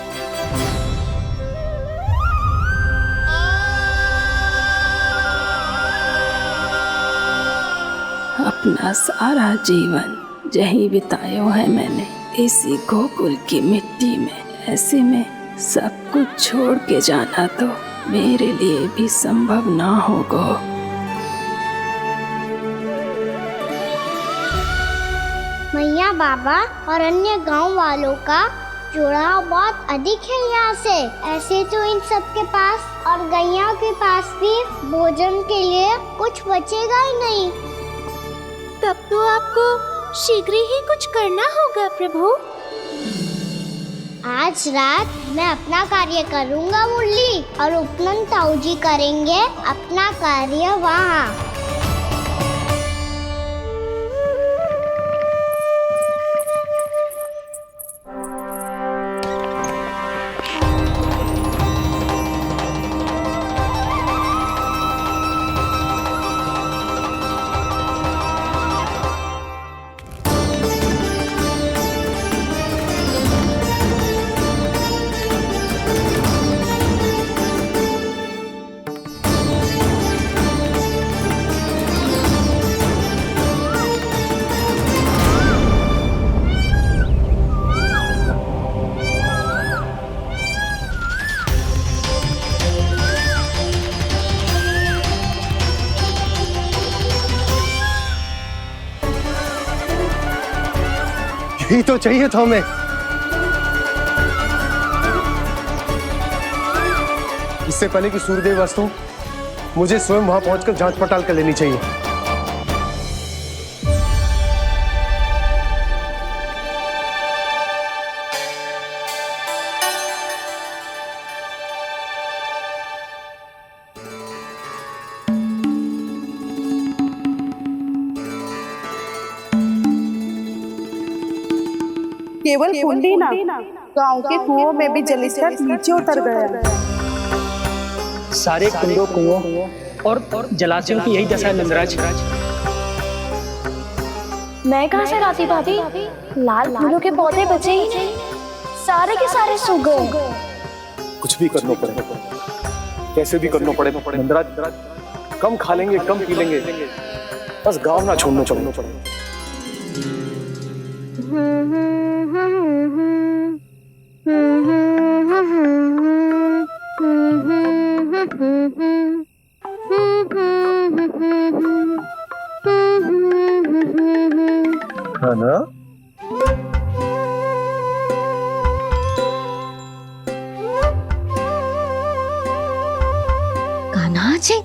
अपना सारा जीवन यही बिताया है मैंने, इसी गोकुल की मिट्टी में। ऐसे में सब कुछ छोड़ के जाना तो मेरे लिए भी संभव ना होगा। मैया बाबा और अन्य गांव वालों का जुड़ाव बहुत अधिक है यहाँ से। ऐसे तो इन सब के पास और गैया के पास भी भोजन के लिए कुछ बचेगा ही नहीं। तब तो आपको शीघ्र ही कुछ करना होगा प्रभु। आज रात मैं अपना कार्य करूँगा मुरली, और उपनंद ताऊ जी करेंगे अपना कार्य वहाँ। यही तो चाहिए था हमें। इससे पहले कि सूर्यदेव वस्तु, मुझे स्वयं वहां पहुंचकर जांच पड़ताल कर लेनी चाहिए। केवल कुंडी ना, गांव के कुओं में भी जलस्तर नीचे उतर गया। सारे कुंडों, कुओं और जलाशयों की यही दशा है नंदराज। मैं कहाँ से लाती भाभी? लाल फूलों के पौधे बचे ही नहीं, सारे के सारे सो गए। कुछ भी करना पड़ेगा, कैसे भी करना पड़ेगा। नंदराज, कम खा लेंगे, कम पी लेंगे, बस गाँव ना छोड़ना पड़ेगा। है ना? कान्हा जी,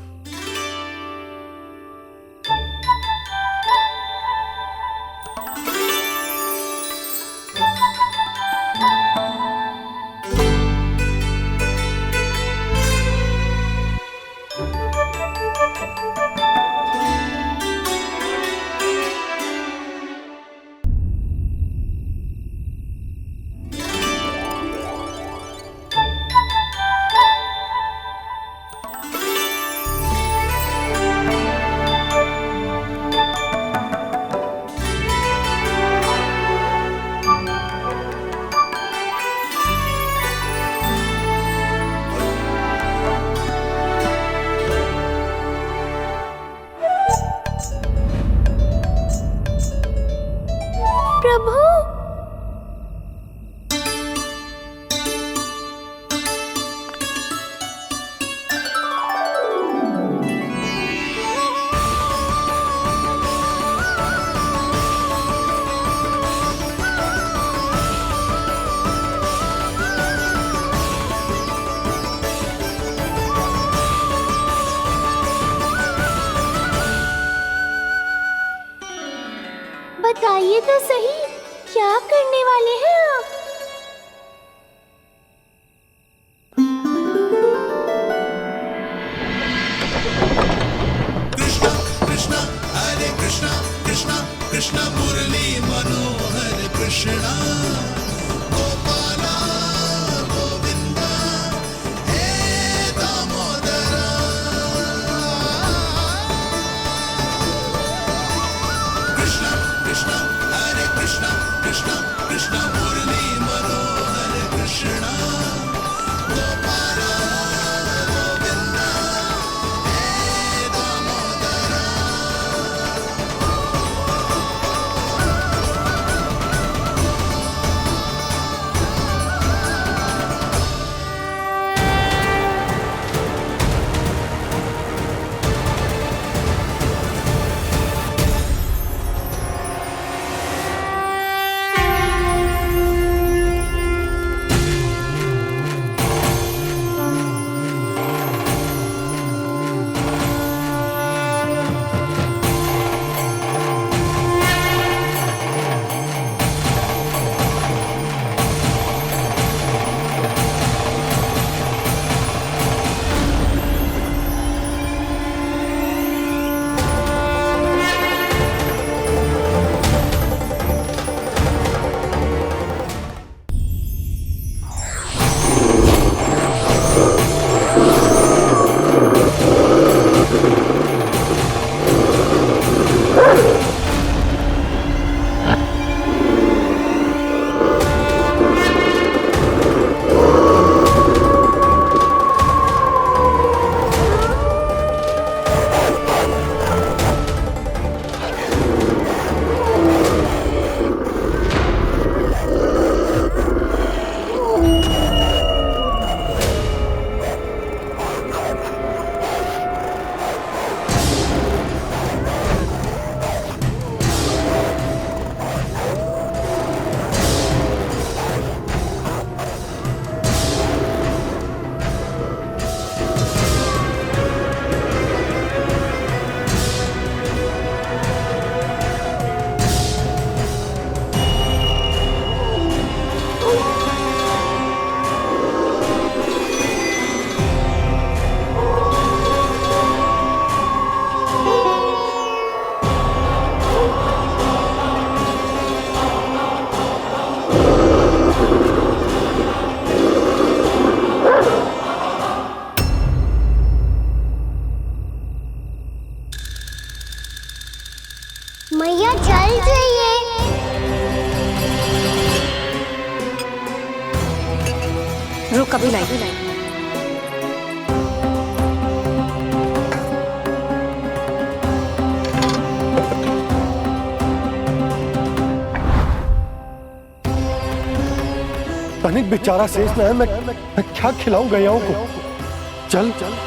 प्रभु, बताइए तो सही, क्या करने वाले हैं आप? कृष्णा हरे कृष्णा कृष्णा कृष्णा मुरली मनोहर कृष्णा गोपाला गोविंदा हे दामोदरा कृष्णा कृष्णा हरे कृष्णा कृष्णा कृष्णा मुरली मनोहर कृष्णा गोपाला गोविंदा हे दामोदरा मैया जल जाइए। कभी लाएगी। तनिक बेचारा शेष न है, मैं क्या खिलाऊं गयाओं को। चल चल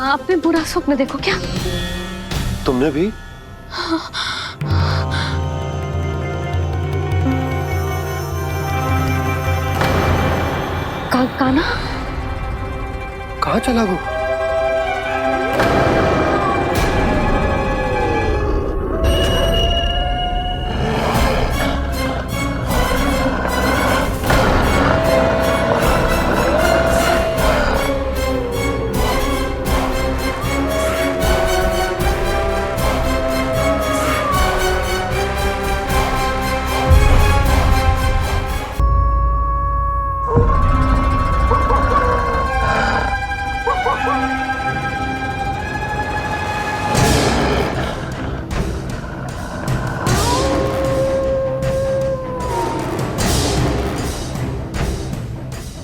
आपने बुरा स्वप्न देखो क्या? तुमने भी? काना कहाँ चला गो?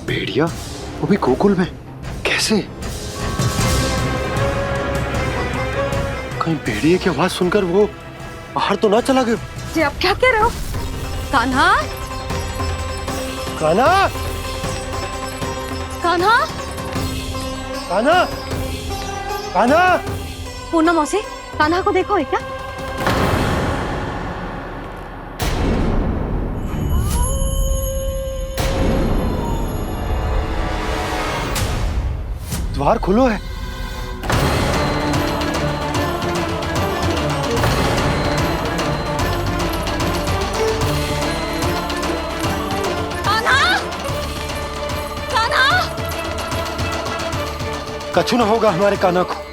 भेड़िया वो भी गोकुल में कैसे? कहीं भेड़िए की आवाज सुनकर वो बाहर तो ना चला गया? जी आप क्या कह रहे हो? कान्हा, कान्हा, कान्हा, कान्हा, कान्हा। पूर्णा मौसी, कान्हा को देखो है क्या? द्वार खुलो है। कान्हा, कान्हा, कछु ना होगा हमारे कान्हा को।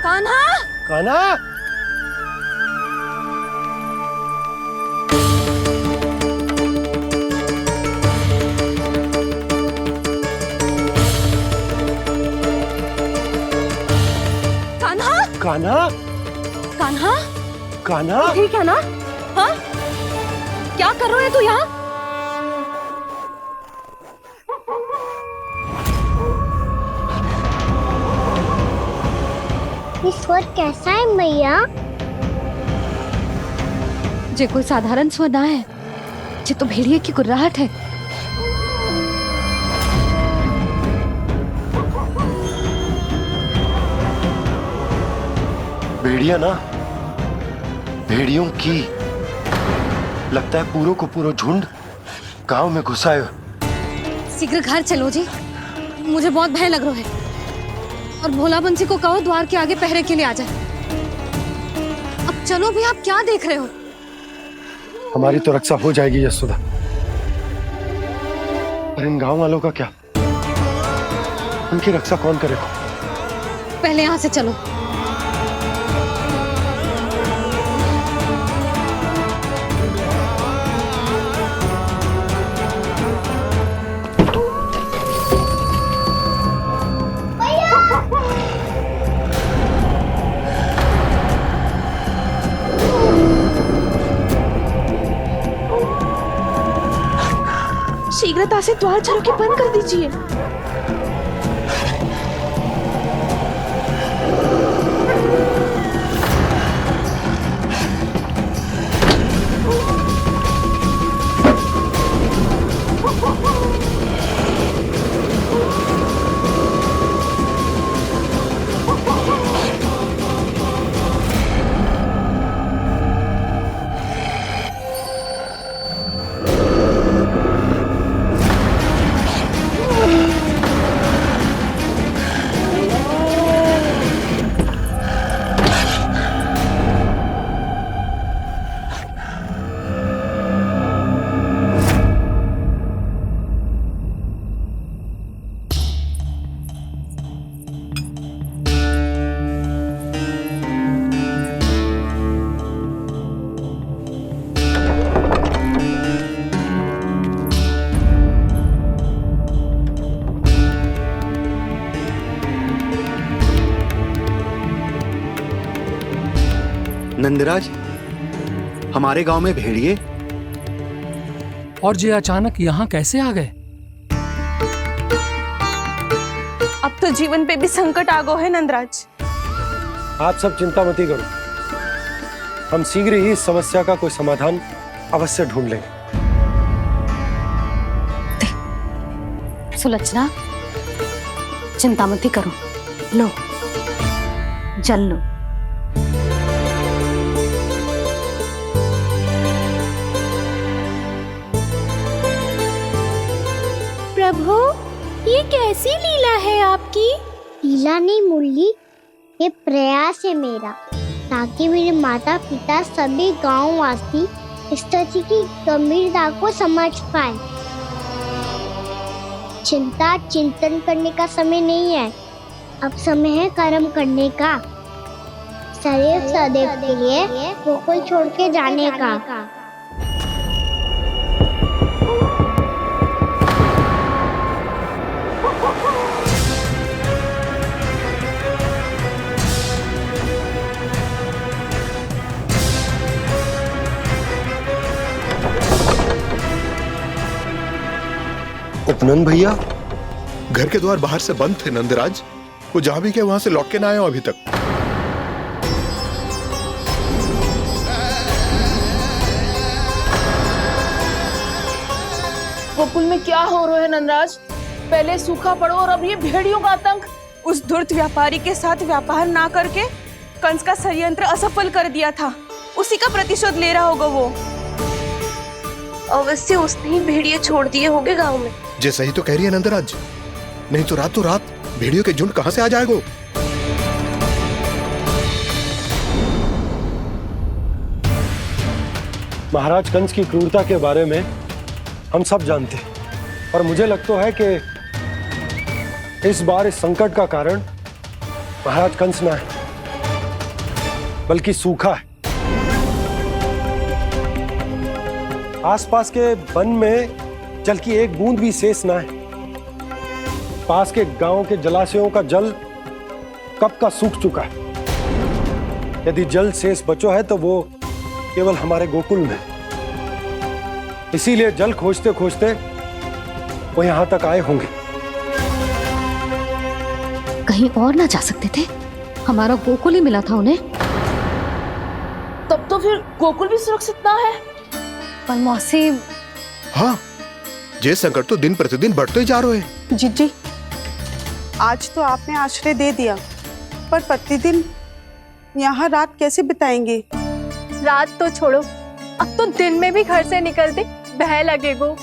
कान्हा, कान्हा, कान्हा, कान्हा, कान्हा। ठीक है ना? हाँ? क्या कर रहे हो तू यहाँ? ये स्वर कैसा है मैया? जे कोई साधारण स्वर ना है, जे तो भेड़िए की गुर्राहट है। भेड़िया ना, भेड़ियों की लगता है पूरो को पूरो झुंड गांव में घुसा है। शीघ्र घर चलो जी, मुझे बहुत भय लग रहा है। और भोला बंसी को कहो द्वार के आगे पहरे के लिए आ जाए। अब चलो भी, आप क्या देख रहे हो? हमारी तो रक्षा हो जाएगी यशोदा, पर इन गांव वालों का क्या? उनकी रक्षा कौन करेगा? पहले यहाँ से चलो। शीघ्रता से द्वार चलो के बंद कर दीजिए। नंदराज, हमारे गांव में भेड़िए और ये अचानक यहाँ कैसे आ गए? अब तो जीवन पे भी संकट आ गो है नंदराज। आप सब चिंता मत करो, हम शीघ्र ही इस समस्या का कोई समाधान अवश्य ढूंढ लेंगे। सुलक्षणा, चिंता मत करो, लो जल लो। प्रभु, ये कैसी लीला है आपकी? लीला नहीं मुरली, ये प्रयास है मेरा, ताकि मेरे माता पिता सभी गांव वासी इस स्थिति की गंभीरता को समझ पाए। चिंता चिंतन करने का समय नहीं है, अब समय है कर्म करने का, सदैव सदैव के लिए गोकुल छोड़ के जाने का। उपनंद भैया, घर के द्वार बाहर से बंद थे नंदराज, वो जहां भी गए वहां से लौट के ना आए हो अभी तक। गोकुल में क्या हो रहा है नंदराज? पहले सूखा पड़ो और अब ये भेड़ियों का आतंक। उस धूर्त व्यापारी के साथ व्यापार ना करके कंस का षड्यंत्र असफल कर दिया था, उसी का प्रतिशोध ले रहा होगा वो। अवश्य उसने ही भेड़िए छोड़ दिए होंगे गांव में। जे सही तो कह रही है नंदराज, नहीं तो रात भेड़ियों के झुंड कहां से आ जाएगा? महाराज कंस की क्रूरता के बारे में हम सब जानते हैं, और मुझे लगता है कि इस बार इस संकट का कारण महाराज कंस ना है, बल्कि सूखा है। आसपास के वन में जल की एक बूंद भी शेष ना है। पास के गांव के जलाशयों का जल कब का सूख चुका है। यदि जल शेष बचो है तो वो केवल हमारे गोकुल में। इसीलिए जल खोजते खोजते वो यहां तक आए होंगे। कहीं और ना जा सकते थे? हमारा गोकुल ही मिला था उन्हें। तब तो फिर गोकुल भी सुरक्षित ना है। पर मौसी, हाँ, ये संकट तो दिन प्रतिदिन बढ़ते जा रहे हैं। जीजी, आज तो आपने आश्रय दे दिया, पर प्रतिदिन यहाँ रात कैसे बिताएंगे? रात तो छोड़ो, अब तो दिन में भी घर से निकलते भय लगेगो।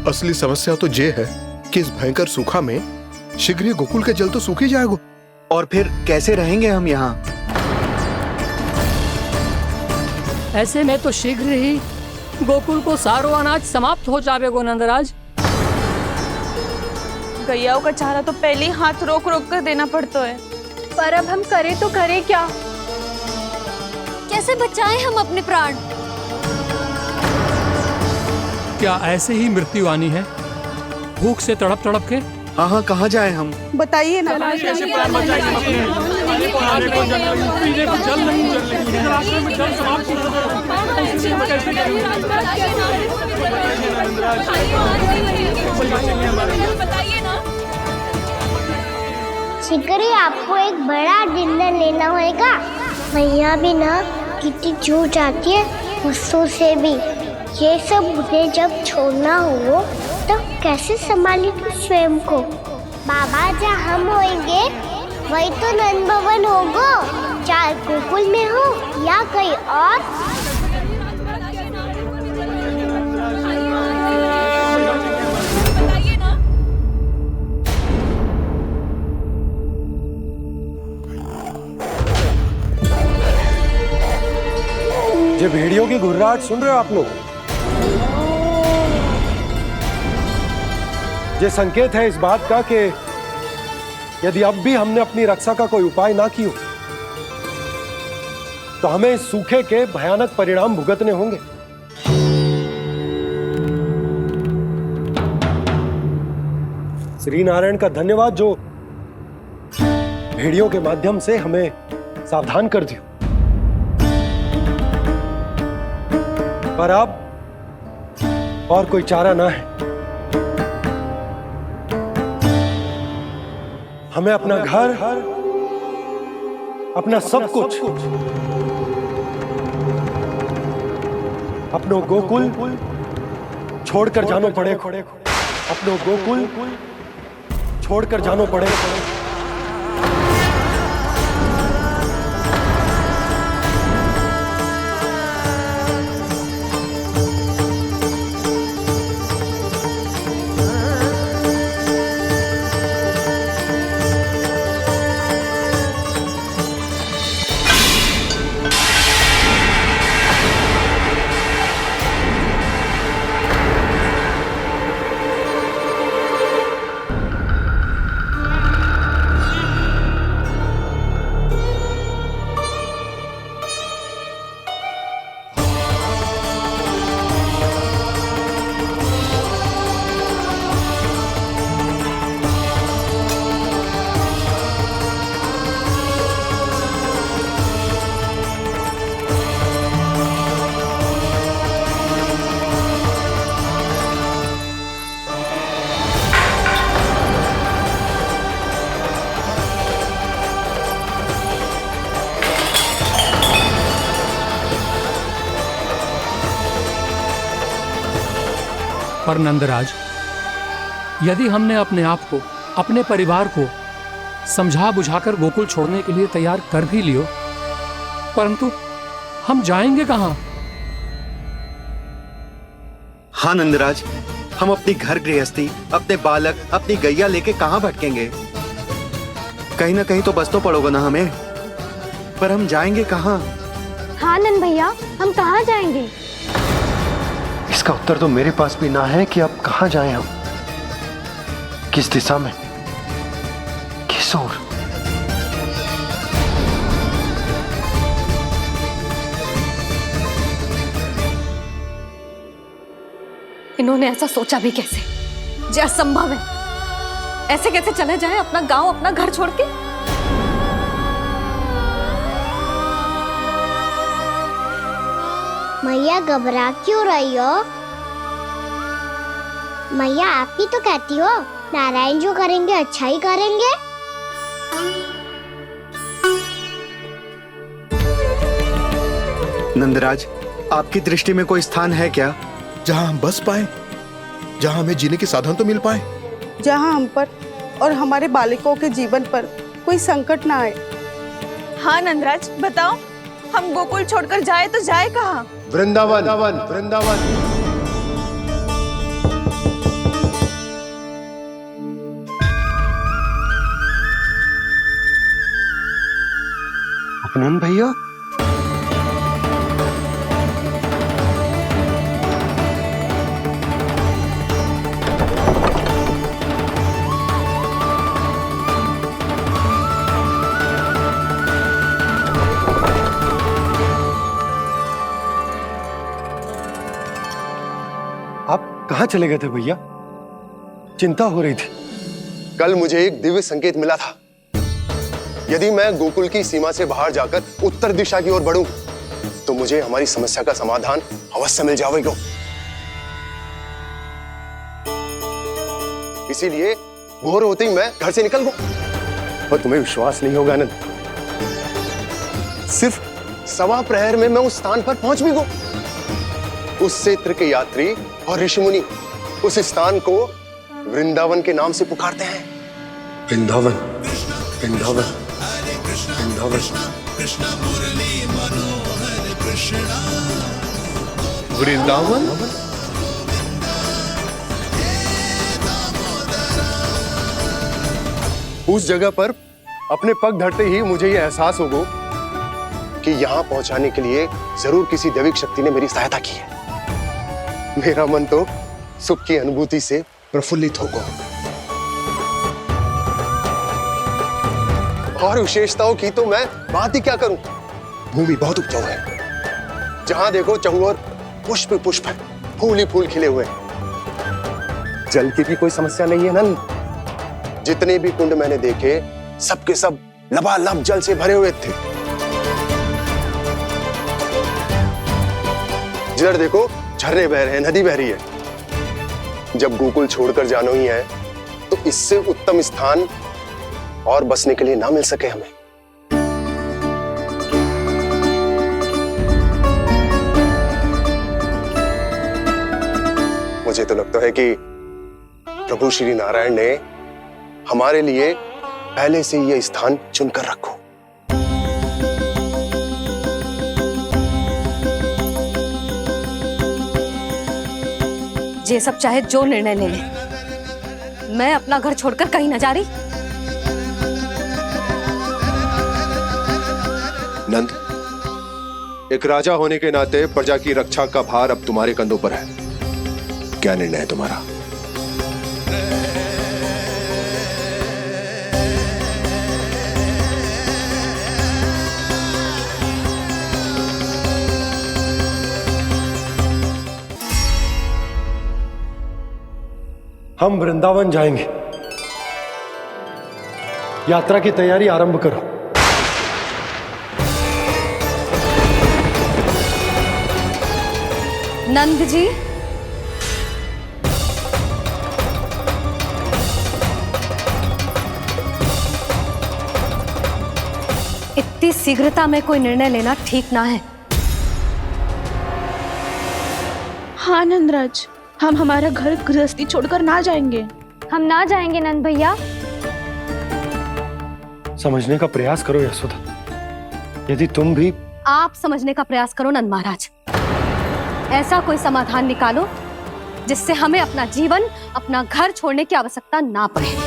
असली समस्या तो ये है कि इस भयंकर सूखा में शीघ्र ही गोकुल के जल तो सूख ही जाएगा। और फिर कैसे रहेंगे हम यहाँ? ऐसे में तो शीघ्र ही गोकुल को सारो अनाज समाप्त हो जाएगो नंदराज। गैयाओं का चारा तो पहले ही हाथ रोक रोक कर देना पड़ता है। पर अब हम करें तो करें क्या? कैसे बचाएं हम अपने प्राण? क्या ऐसे ही मृत्यु आनी है, भूख से तड़प तड़प के? हाँ, कहाँ जाएं हम? बताइए ना। शीघ्र ही आपको एक बड़ा निर्णय लेना होगा। मैया भी ना कितनी जूझ जाती है गुस्सों से भी। ये सब उन्हें जब छोड़ना हो तो कैसे संभाली तू स्वयं को? बाबा जहाँ हम होंगे वही तो नंद भवन होगा, चाहे गोकुल में हो या कहीं और। ये भेड़ियों की घुर्राहट सुन रहे हो आप लोग? ये संकेत है इस बात का कि यदि अब भी हमने अपनी रक्षा का कोई उपाय ना किया तो हमें इस सूखे के भयानक परिणाम भुगतने होंगे। श्री नारायण का धन्यवाद जो भेड़ियों के माध्यम से हमें सावधान कर दिया। पर अब और कोई चारा ना है। हमें अपना घर, अपना सब कुछ, अपनो गोकुल छोड़कर जानो पड़े। अपनो गोकुल छोड़कर जानो पड़े। पर नंदराज, यदि हमने अपने आप को, अपने परिवार को समझा बुझाकर गोकुल छोड़ने के लिए तैयार कर भी लियो, परंतु हम जाएंगे कहां? हाँ नंदराज, हम अपनी घर गृहस्थी, अपने बालक, अपनी गैया लेके कहां भटकेंगे? कहीं ना कहीं तो बस तो पड़ोगे ना हमें, पर हम जाएंगे कहां? हाँ नंद भैया, हम कहाँ जाएंगे? इसका उत्तर तो मेरे पास भी ना है कि अब कहां जाएं हम, किस दिशा में, किस ओर। इन्होंने ऐसा सोचा भी कैसे, जो असंभव है। ऐसे कैसे चले जाएं अपना गांव, अपना घर छोड़ के? मैया घबरा क्यों रही हो? मैया आप ही तो कहती हो नारायण जो करेंगे अच्छा ही करेंगे। नंदराज, आपकी दृष्टि में कोई स्थान है क्या जहां हम बस पाए, जहां हमें जीने के साधन तो मिल पाए, जहाँ हम पर और हमारे बालकों के जीवन पर कोई संकट ना आए। हाँ नंदराज, बताओ, हम गोकुल छोड़कर जाए तो जाए कहाँ? वृंदावन। वृंदावन। अपनन भैया, कहां चले गए थे भैया? चिंता हो रही थी। कल मुझे एक दिव्य संकेत मिला था। यदि मैं गोकुल की सीमा से बाहर जाकर उत्तर दिशा की ओर बढ़ूं, तो मुझे हमारी समस्या का समाधान अवश्य मिल जाएगा। इसीलिए भोर होते ही मैं घर से निकल गया। और तुम्हें विश्वास नहीं होगा आनंद, सिर्फ 1.25 प्रहर में मैं उस स्थान पर पहुंच भी गया। उस क्षेत्र के यात्री और ऋषिमुनि उस स्थान को वृंदावन के नाम से पुकारते हैं। वृंदावन, वृंदावन, वृंदावन। वृंदावन। उस जगह पर अपने पग धरते ही मुझे यह एहसास होगा कि यहां पहुंचाने के लिए जरूर किसी दैविक शक्ति ने मेरी सहायता की है। मेरा मन तो सुख की अनुभूति से प्रफुल्लित होगा। और विशेषताओं की तो मैं बात ही क्या करूं। भूमि बहुत उपजाऊ है, जहां देखो चहुओर पुष्प पुष्प है, फूल ही फूल खिले हुए हैं। जल की भी कोई समस्या नहीं है नंद। जितने भी कुंड मैंने देखे, सबके सब लबालब जल से भरे हुए थे। जिधर देखो झरने बह रहे हैं, नदी बह रही है। जब गोकुल छोड़कर जाना ही है तो इससे उत्तम स्थान और बसने के लिए ना मिल सके हमें। मुझे तो लगता है कि प्रभु श्री नारायण ने हमारे लिए पहले से यह स्थान चुनकर रखो। ये सब चाहे जो निर्णय ले ले, मैं अपना घर छोड़कर कहीं न जा रही। नंद, एक राजा होने के नाते प्रजा की रक्षा का भार अब तुम्हारे कंधों पर है। क्या निर्णय है तुम्हारा? हम वृंदावन जाएंगे। यात्रा की तैयारी आरंभ करो। नंद जी, इतनी शीघ्रता में कोई निर्णय लेना ठीक ना है। हाँ नंदराज, हम हमारा घर गृहस्थी छोड़कर ना जाएंगे। हम ना जाएंगे नंद भैया। समझने का प्रयास करो यशोदा। यदि तुम भी आप समझने का प्रयास करो नंद महाराज। ऐसा कोई समाधान निकालो जिससे हमें अपना जीवन, अपना घर छोड़ने की आवश्यकता ना पड़े।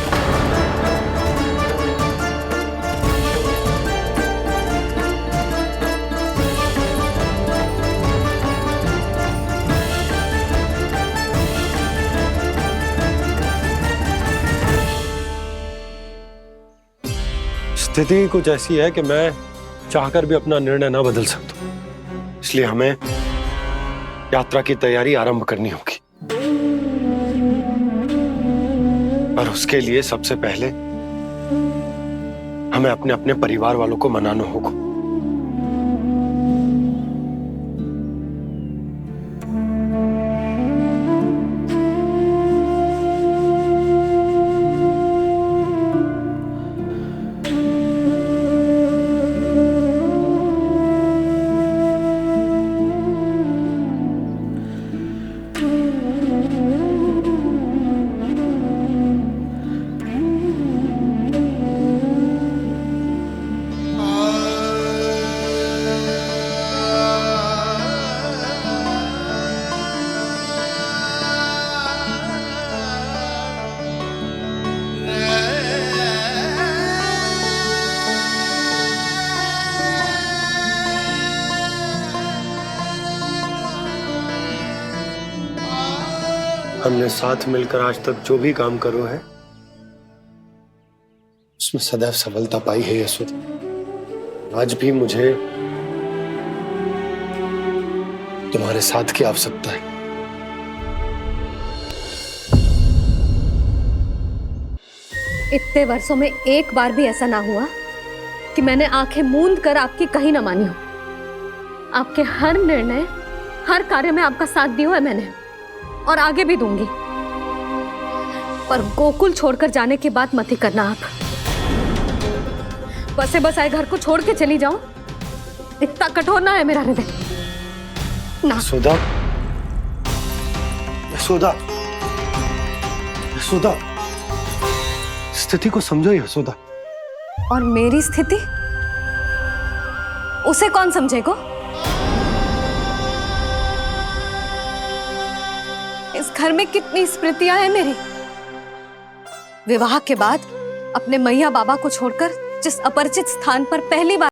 स्थिति कुछ ऐसी है कि मैं चाहकर भी अपना निर्णय ना बदल सकता, इसलिए हमें यात्रा की तैयारी आरंभ करनी होगी। और उसके लिए सबसे पहले हमें अपने अपने परिवार वालों को मनाना होगा। हमने साथ मिलकर आज तक जो भी काम करो है उसमें सदैव सफलता पाई है यशोदा। आज भी मुझे तुम्हारे साथ की आवश्यकता है। इतने वर्षों में एक बार भी ऐसा ना हुआ कि मैंने आंखें मूंद कर आपकी कहीं ना मानी हो। आपके हर निर्णय, हर कार्य में आपका साथ दिया है मैंने, और आगे भी दूंगी। पर गोकुल छोड़कर जाने की बात मत ही करना आप। बसे बसाए घर को छोड़ के चली जाऊं, इतना कठोर ना है मेरा हृदय ना। यशोदा, यशोदा, यशोदा, स्थिति को समझो यशोदा। और मेरी स्थिति उसे कौन समझेगा? इस घर में कितनी स्मृतियां हैं मेरी। विवाह के बाद अपने मैया बाबा को छोड़कर जिस अपरिचित स्थान पर पहली बार